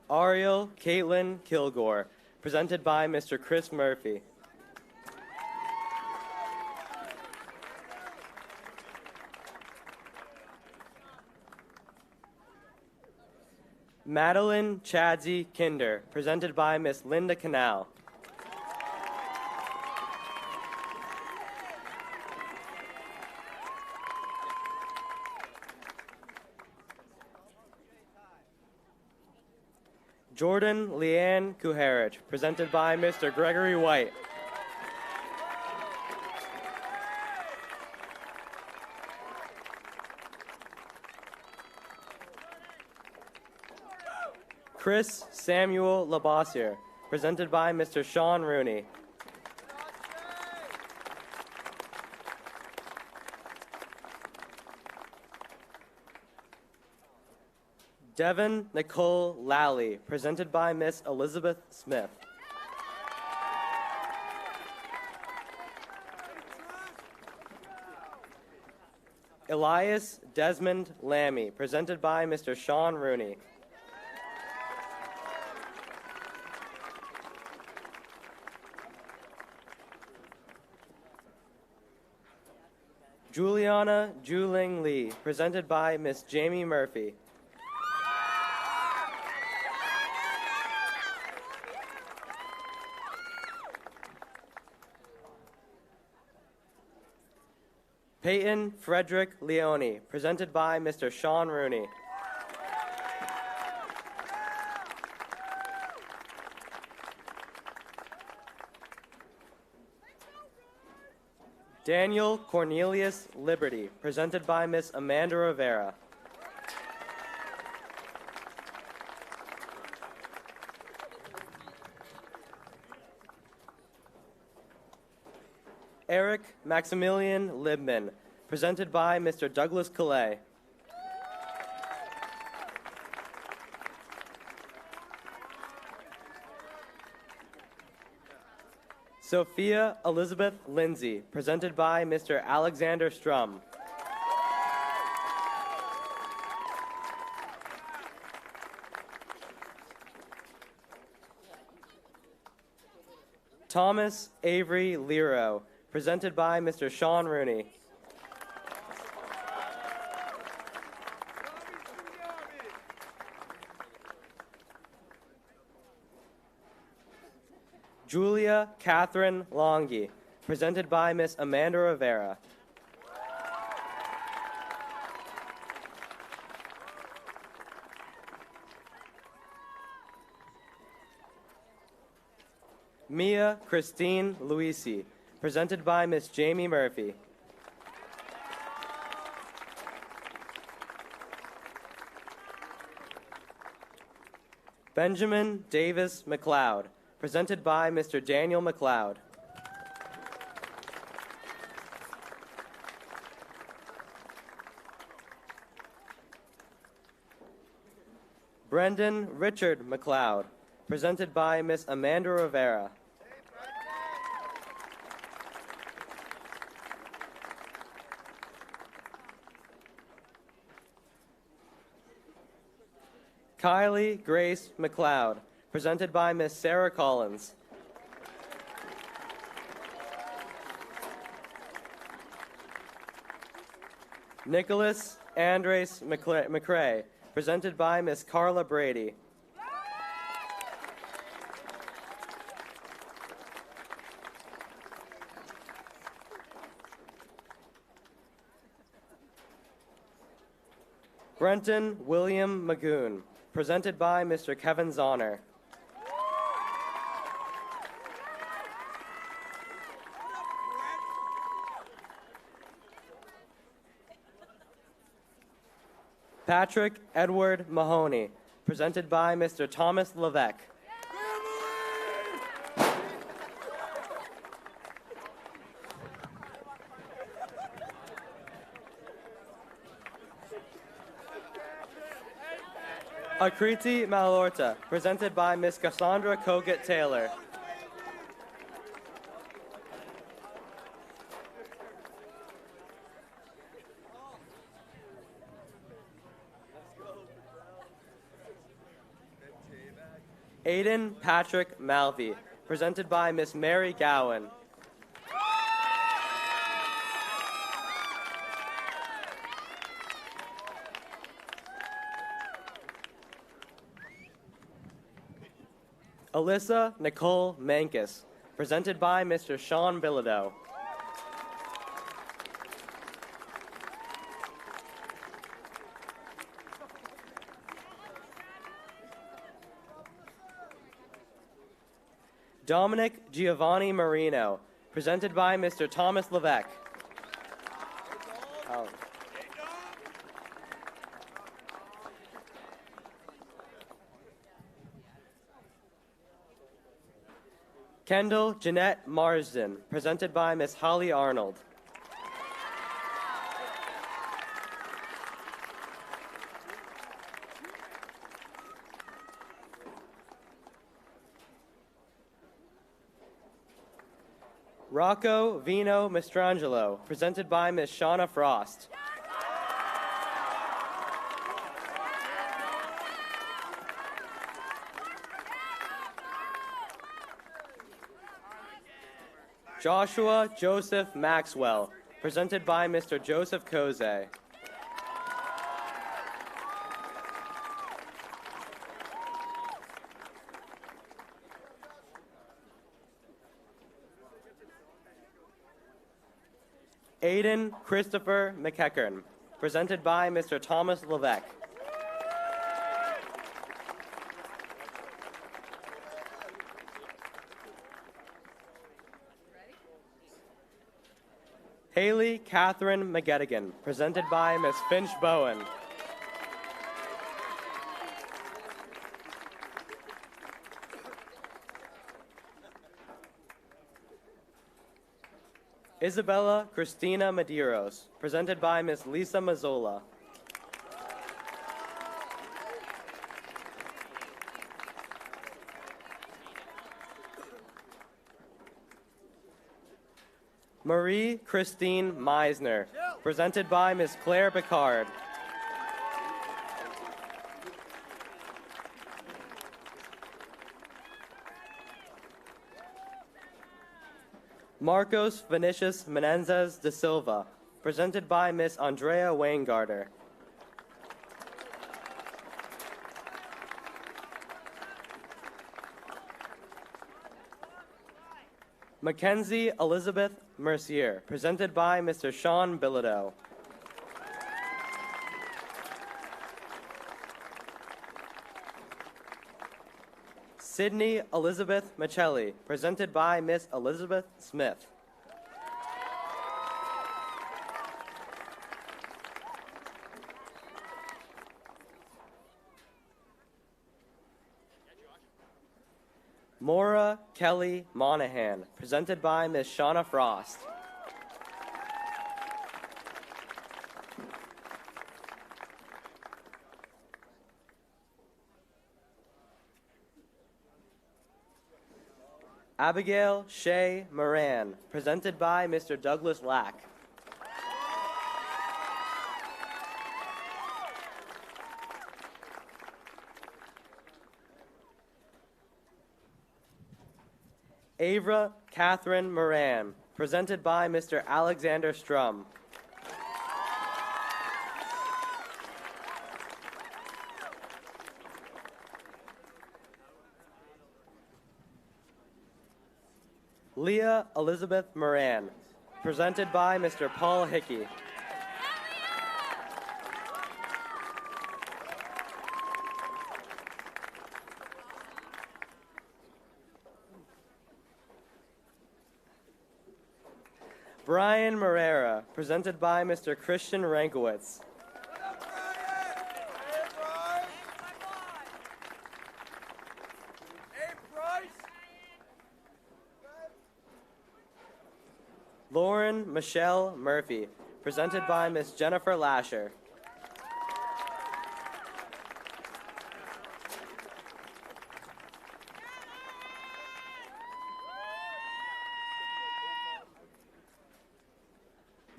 Ariel Caitlin Kilgore, presented by Mr. Chris Murphy. Madeline Chadsey Kinder, presented by Miss Linda Canal. Jordan Leanne Kuharich, presented by Mr. Gregory White. Chris Samuel Labossiere, presented by Mr. Sean Rooney. Devin Nicole Lally, presented by Miss Elizabeth Smith. Elias Desmond Lammy, presented by Mr. Sean Rooney. Juliana Juling Lee, presented by Miss Jamie Murphy. Peyton Frederick Leone, presented by Mr. Sean Rooney. Daniel Cornelius Liberty, presented by Miss Amanda Rivera. Eric Maximilian Libman, presented by Mr. Douglas Calais. Sophia Elizabeth Lindsay, presented by Mr. Alexander Strum. Thomas Avery Lero, presented by Mr. Sean Rooney. Julia Catherine Longy, presented by Miss Amanda Rivera. Mia Christine Luisi, presented by Miss Jamie Murphy. Benjamin Davis McLeod, presented by Mr. Daniel McLeod. Brendan Richard McLeod, presented by Miss Amanda Rivera. Kylie Grace McLeod, presented by Miss Sarah Collins. Nicholas Andres McCrae, presented by Miss Carla Brady. Brenton William Magoon, presented by Mr. Kevin Zahner. Patrick Edward Mahoney, presented by Mr. Thomas Levesque. Akriti Malorta, presented by Miss Cassandra Kogut Taylor. Aiden Patrick Malvey, presented by Miss Mary Gowan. Alyssa Nicole Mankus, presented by Mr. Sean Bilodeau. Dominic Giovanni Marino, presented by Mr. Thomas Levesque. Oh. Kendall Jeanette Marsden, presented by Miss Holly Arnold. Rocco Vino Mastrangelo, presented by Miss Shauna Frost. Joshua Joseph Maxwell, presented by Mr. Joseph Koze. Aiden Christopher McEachern, presented by Mr. Thomas Levesque. Haley Catherine McGettigan, presented by Miss Finch Bowen. Isabella Christina Medeiros, presented by Miss Lisa Mazzola. Marie Christine Meisner, presented by Miss Claire Picard. Marcos Vinicius Menendez de Silva, presented by Miss Andrea Weingarter. Mackenzie Elizabeth Mercier, presented by Mr. Sean Bilodeau. Sydney Elizabeth Michelli, presented by Miss Elizabeth Smith. Maura Kelly Monahan, presented by Miss Shauna Frost. Abigail Shea Moran, presented by Mr. Douglas Lack. Avra Catherine Moran, presented by Mr. Alexander Strum. Leah Elizabeth Moran, presented by Mr. Paul Hickey. Brian Morera, presented by Mr. Christian Rankowitz. Lauren Michelle Murphy, presented by Miss Jennifer Lasher.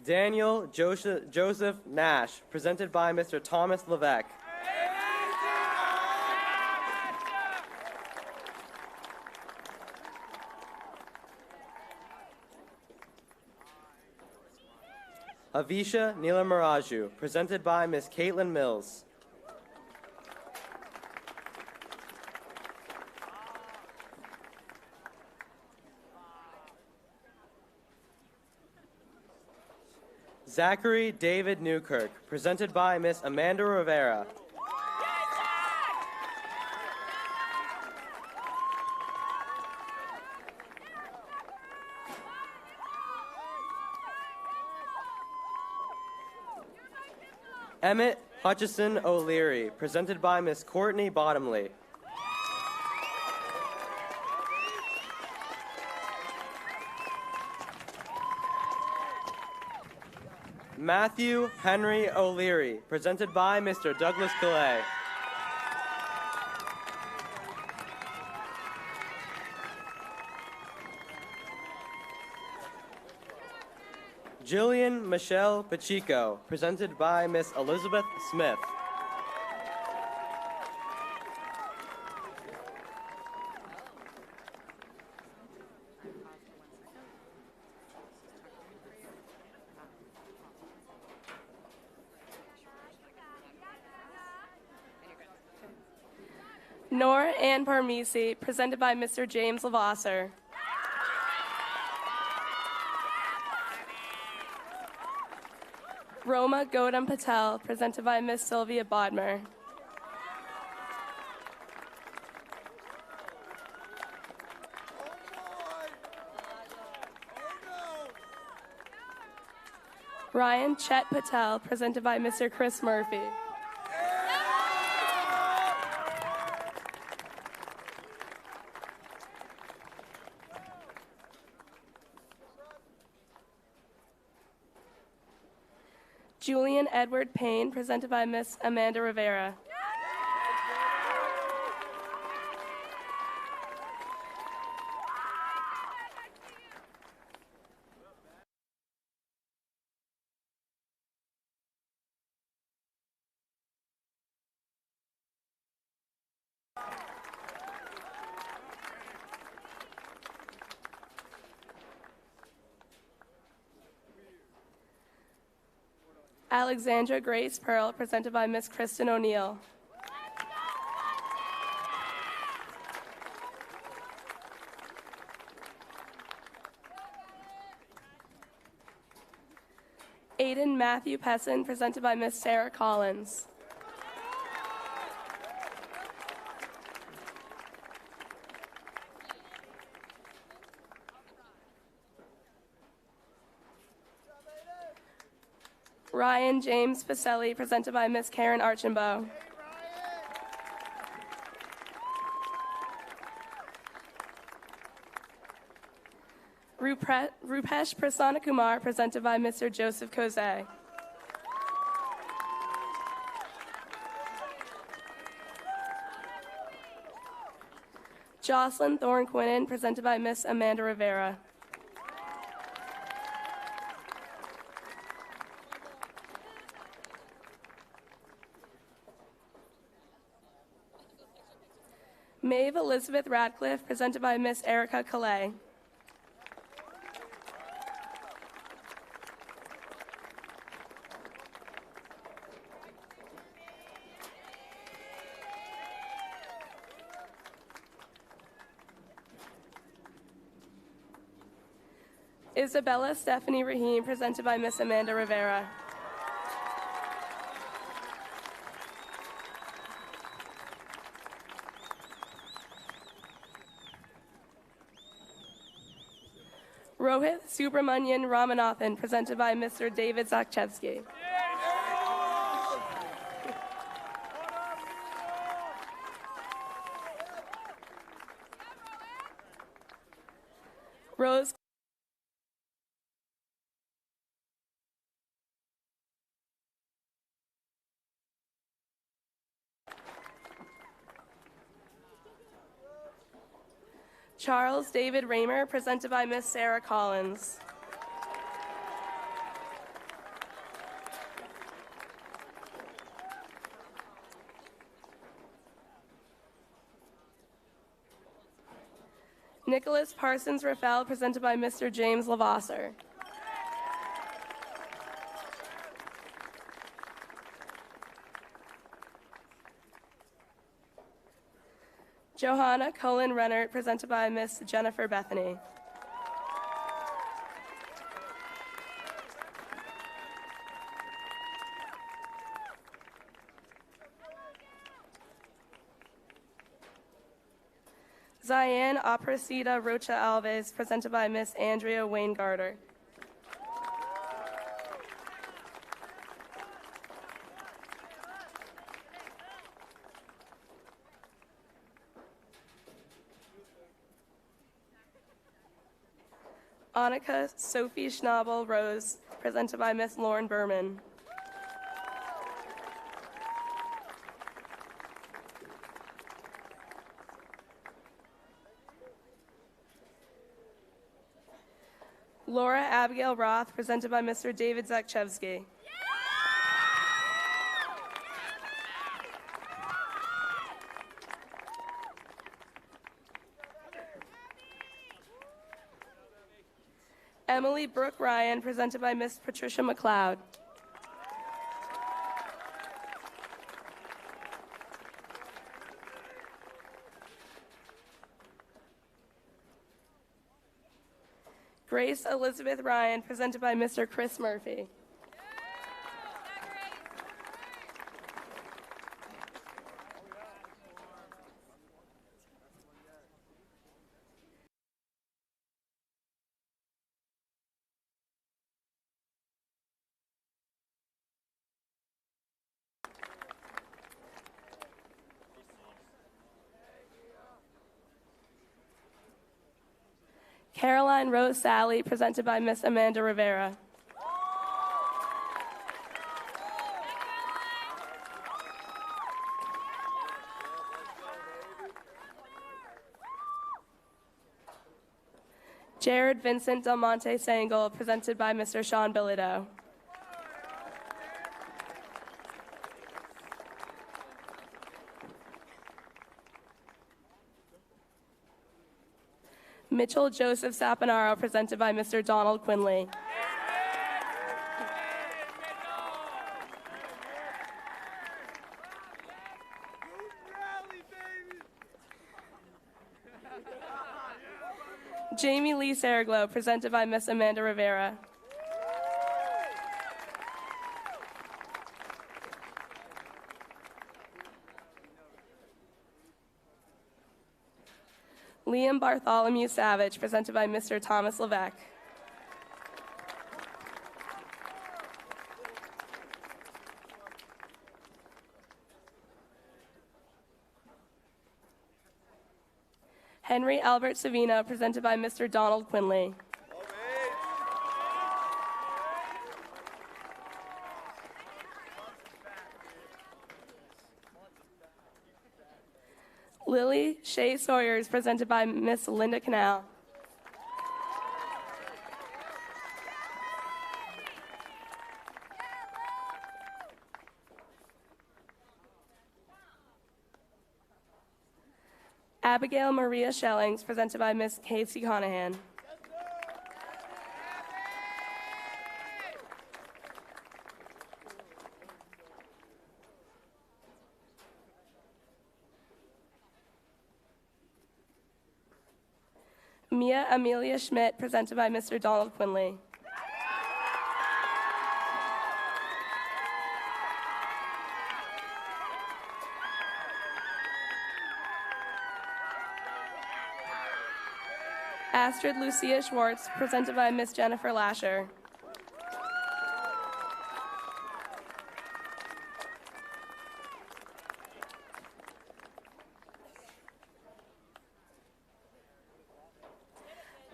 Daniel Joseph Nash, presented by Mr. Thomas Levesque. Avisha Neela Maraju, presented by Miss Caitlin Mills. Zachary David Newkirk, presented by Miss Amanda Rivera. Emmett Hutchison O'Leary, presented by Miss Courtney Bottomley. Matthew Henry O'Leary, presented by Mr. Douglas Calais. Jillian Michelle Pacheco, presented by Miss Elizabeth Smith. Nora Ann Parmisi, presented by Mr. James Lavasser. Roma Gautam Patel, presented by Miss Sylvia Bodmer. Ryan Chet Patel, presented by Mr. Chris Murphy. Julian Edward Payne, presented by Miss Amanda Rivera. Alexandra Grace Pearl, presented by Miss Kristen O'Neill. Aiden Matthew Pesson, presented by Miss Sarah Collins. Ryan James Pacelli, presented by Miss Karen Archambault. Rupesh Prasanna Kumar, presented by Mr. Joseph Kozay. Jocelyn Thorne Quinnen, presented by Miss Amanda Rivera. Maeve Elizabeth Radcliffe, presented by Miss Erica Calais. Isabella Stephanie Rahim, presented by Miss Amanda Rivera. Rohit Subramanian Ramanathan, presented by Mr. David Zakchevsky. Rose Charles David Raymer, presented by Miss Sarah Collins. Nicholas Parsons Rafael, presented by Mr. James Lavasser. Johanna Cullen Rennert, presented by Miss Jennifer Bethany. Ziane Apracita Rocha Alves, presented by Miss Andrea Wayne Garter. Annika Sophie Schnabel Rose, presented by Miss Lauren Berman. Laura Abigail Roth, presented by Mr. David Zakchevsky. Emily Brooke Ryan, presented by Miss Patricia McLeod. Grace Elizabeth Ryan, presented by Mr. Chris Murphy. Caroline Rose Sally, presented by Miss Amanda Rivera. Jared Vincent Del Monte Sangle, presented by Mr. Sean Bilodeau. Mitchell Joseph Saponaro, presented by Mr. Donald Quinley. Jamie Lee Saraglow, presented by Miss Amanda Rivera. Liam Bartholomew Savage, presented by Mr. Thomas Levesque. Henry Albert Savino, presented by Mr. Donald Quinley. Lily Shea Sawyers, presented by Miss Linda Canal. Abigail Maria Schellings, presented by Miss Casey Conahan. Mia Amelia Schmidt, presented by Mr. Donald Quinley. Astrid Lucia Schwartz, presented by Miss Jennifer Lasher.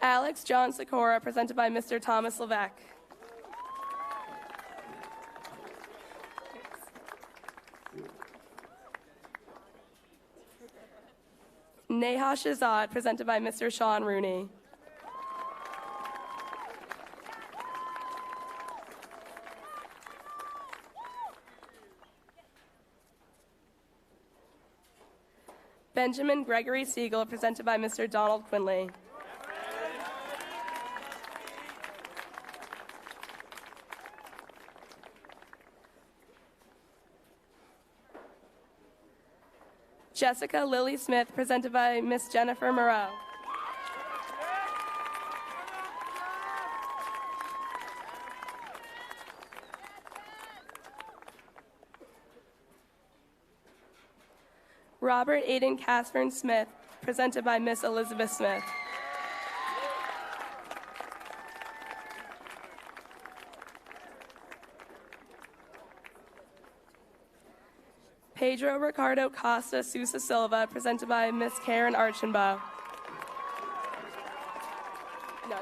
Alex John Sikora, presented by Mr. Thomas Levesque. Neha Shazad, presented by Mr. Sean Rooney. Benjamin Gregory Siegel, presented by Mr. Donald Quinley. Jessica Lily Smith, presented by Miss Jennifer Moreau. Robert Aiden Casfern Smith, presented by Miss Elizabeth Smith. Pedro Ricardo Costa Sousa Silva, presented by Miss Karen Archambault. No.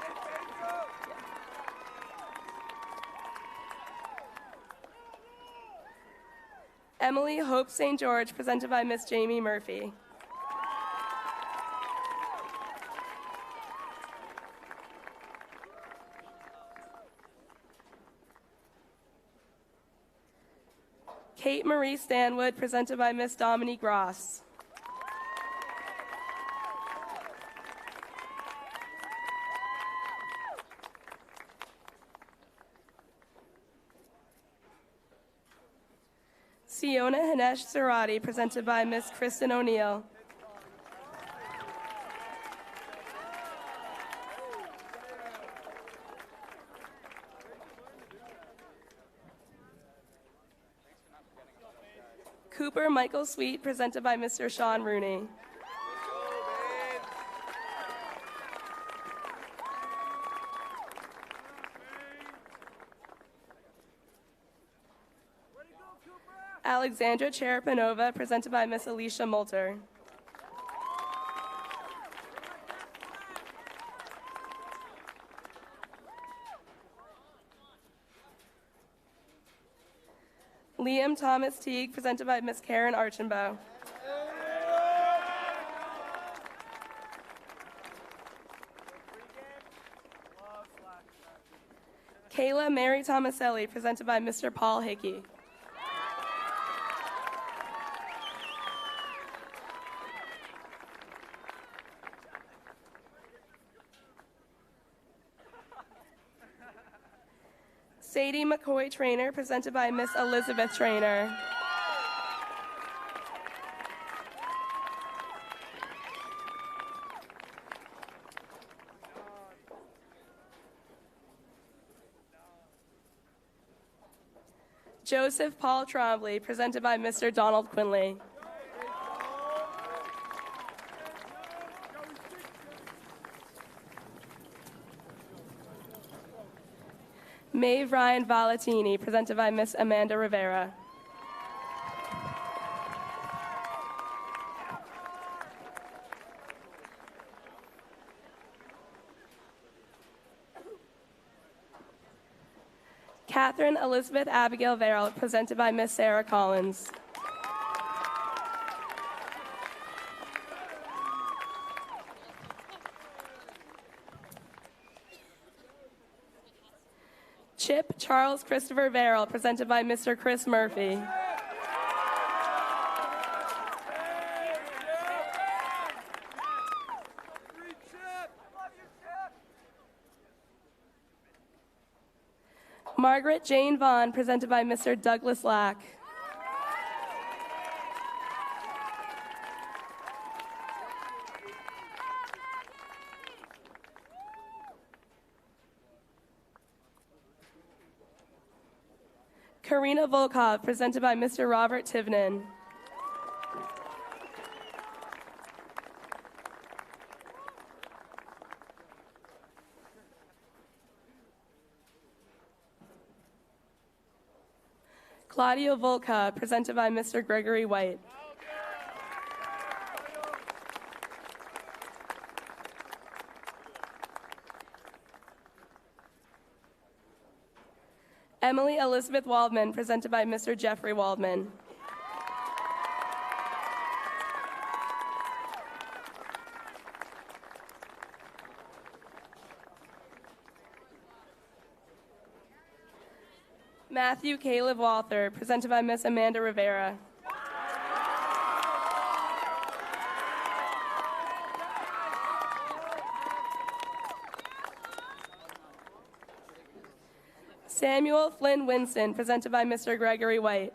Emily Hope St. George, presented by Miss Jamie Murphy. Kate Marie Stanwood, presented by Miss Dominique Ross. Siona Hanesh Sarati, presented by Miss Kristen O'Neill. Cooper Michael Sweet, presented by Mr. Sean Rooney. Alexandra Cherapanova, presented by Miss Alicia Moulter. Liam Thomas Teague, presented by Miss Karen Archambault. Kayla Mary Tomaselli, presented by Mr. Paul Hickey. Sadie McCoy Trainer, presented by Miss Elizabeth Trainer. Joseph Paul Trombley, presented by Mr. Donald Quinley. Maeve Ryan Valatini, presented by Miss Amanda Rivera. Catherine Elizabeth Abigail Verrill, presented by Miss Sarah Collins. Chip Charles Christopher Verrill, presented by Mr. Chris Murphy. Margaret Jane Vaughn, presented by Mr. Douglas Lack. Karina Volkov, presented by Mr. Robert Tivnan. Claudia Volka, presented by Mr. Gregory White. Emily Elizabeth Waldman, presented by Mr. Jeffrey Waldman. Matthew Caleb Walther, presented by Miss Amanda Rivera. Samuel Flynn Winston, presented by Mr. Gregory White.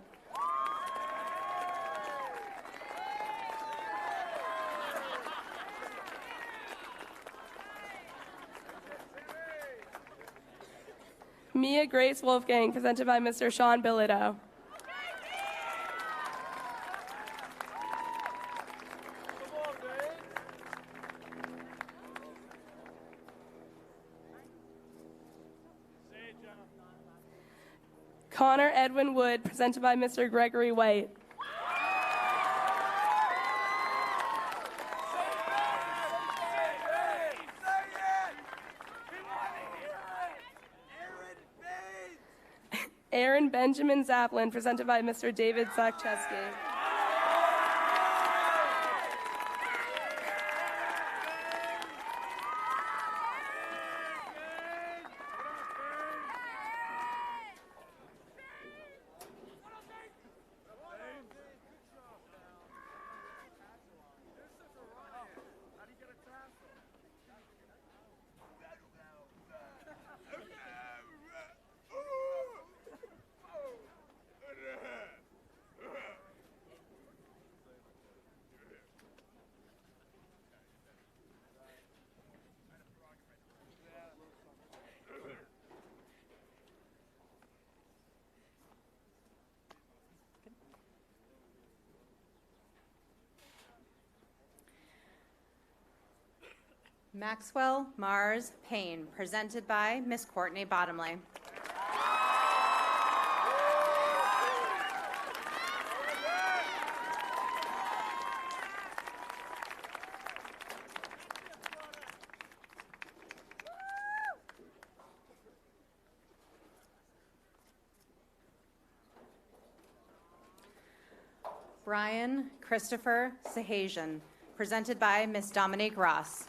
Mia Grace Wolfgang, presented by Mr. Sean Billito. Connor Edwin Wood, presented by Mr. Gregory White. Aaron Benjamin Zaplin, presented by Mr. David Zakcheski. Maxwell Mars Payne, presented by Miss Courtney Bottomley. Brian Christopher Sahajian, presented by Miss Dominique Ross.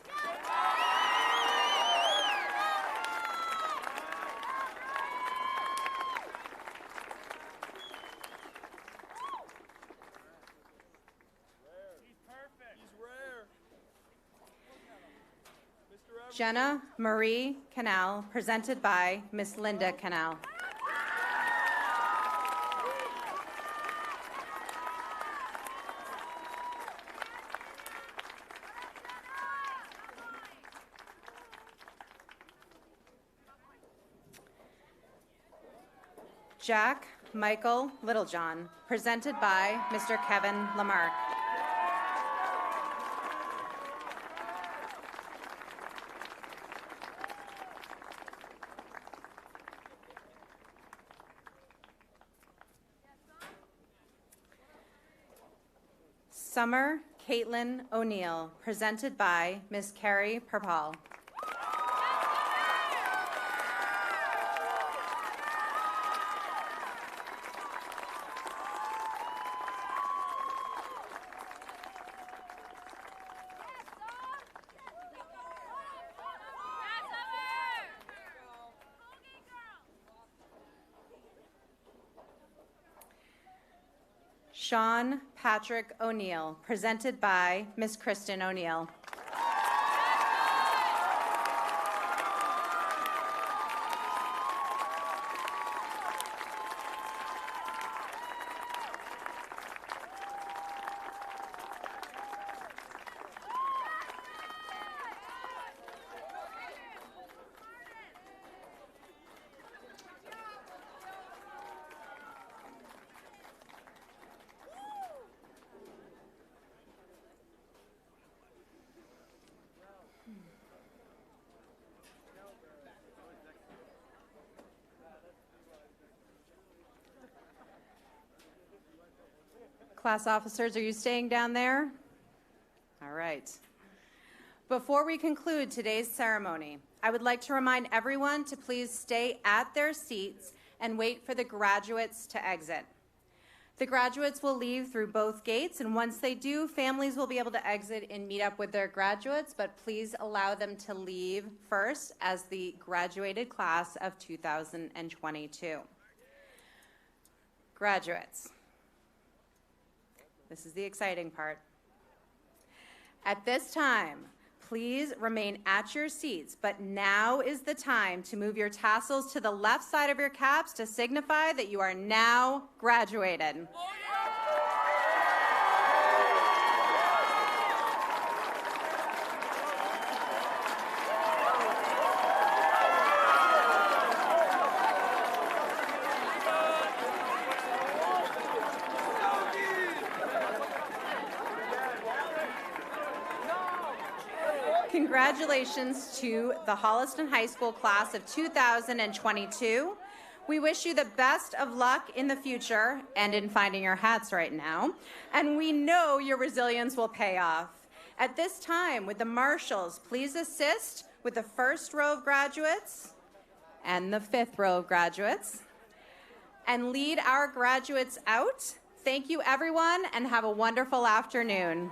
Jenna Marie Canal, presented by Miss Linda Canal. Jack Michael Littlejohn, presented by Mr. Kevin Lamarck. Summer Caitlin O'Neill, presented by Ms. Carrie Perpal. Sean Patrick O'Neill, presented by Miss Kristen O'Neill. Class officers, are you staying down there? All right. Before we conclude today's ceremony, I would like to remind everyone to please stay at their seats and wait for the graduates to exit. The graduates will leave through both gates, and once they do, families will be able to exit and meet up with their graduates, but please allow them to leave first as the graduated class of 2022. Graduates, this is the exciting part. At this time, please remain at your seats, but now is the time to move your tassels to the left side of your caps to signify that you are now graduated. Congratulations to the Holliston High School class of 2022. We wish you the best of luck in the future and in finding your hats right now. And we know your resilience will pay off. At this time, would the marshals please assist with the first row of graduates and the fifth row of graduates and lead our graduates out. Thank you, everyone, and have a wonderful afternoon.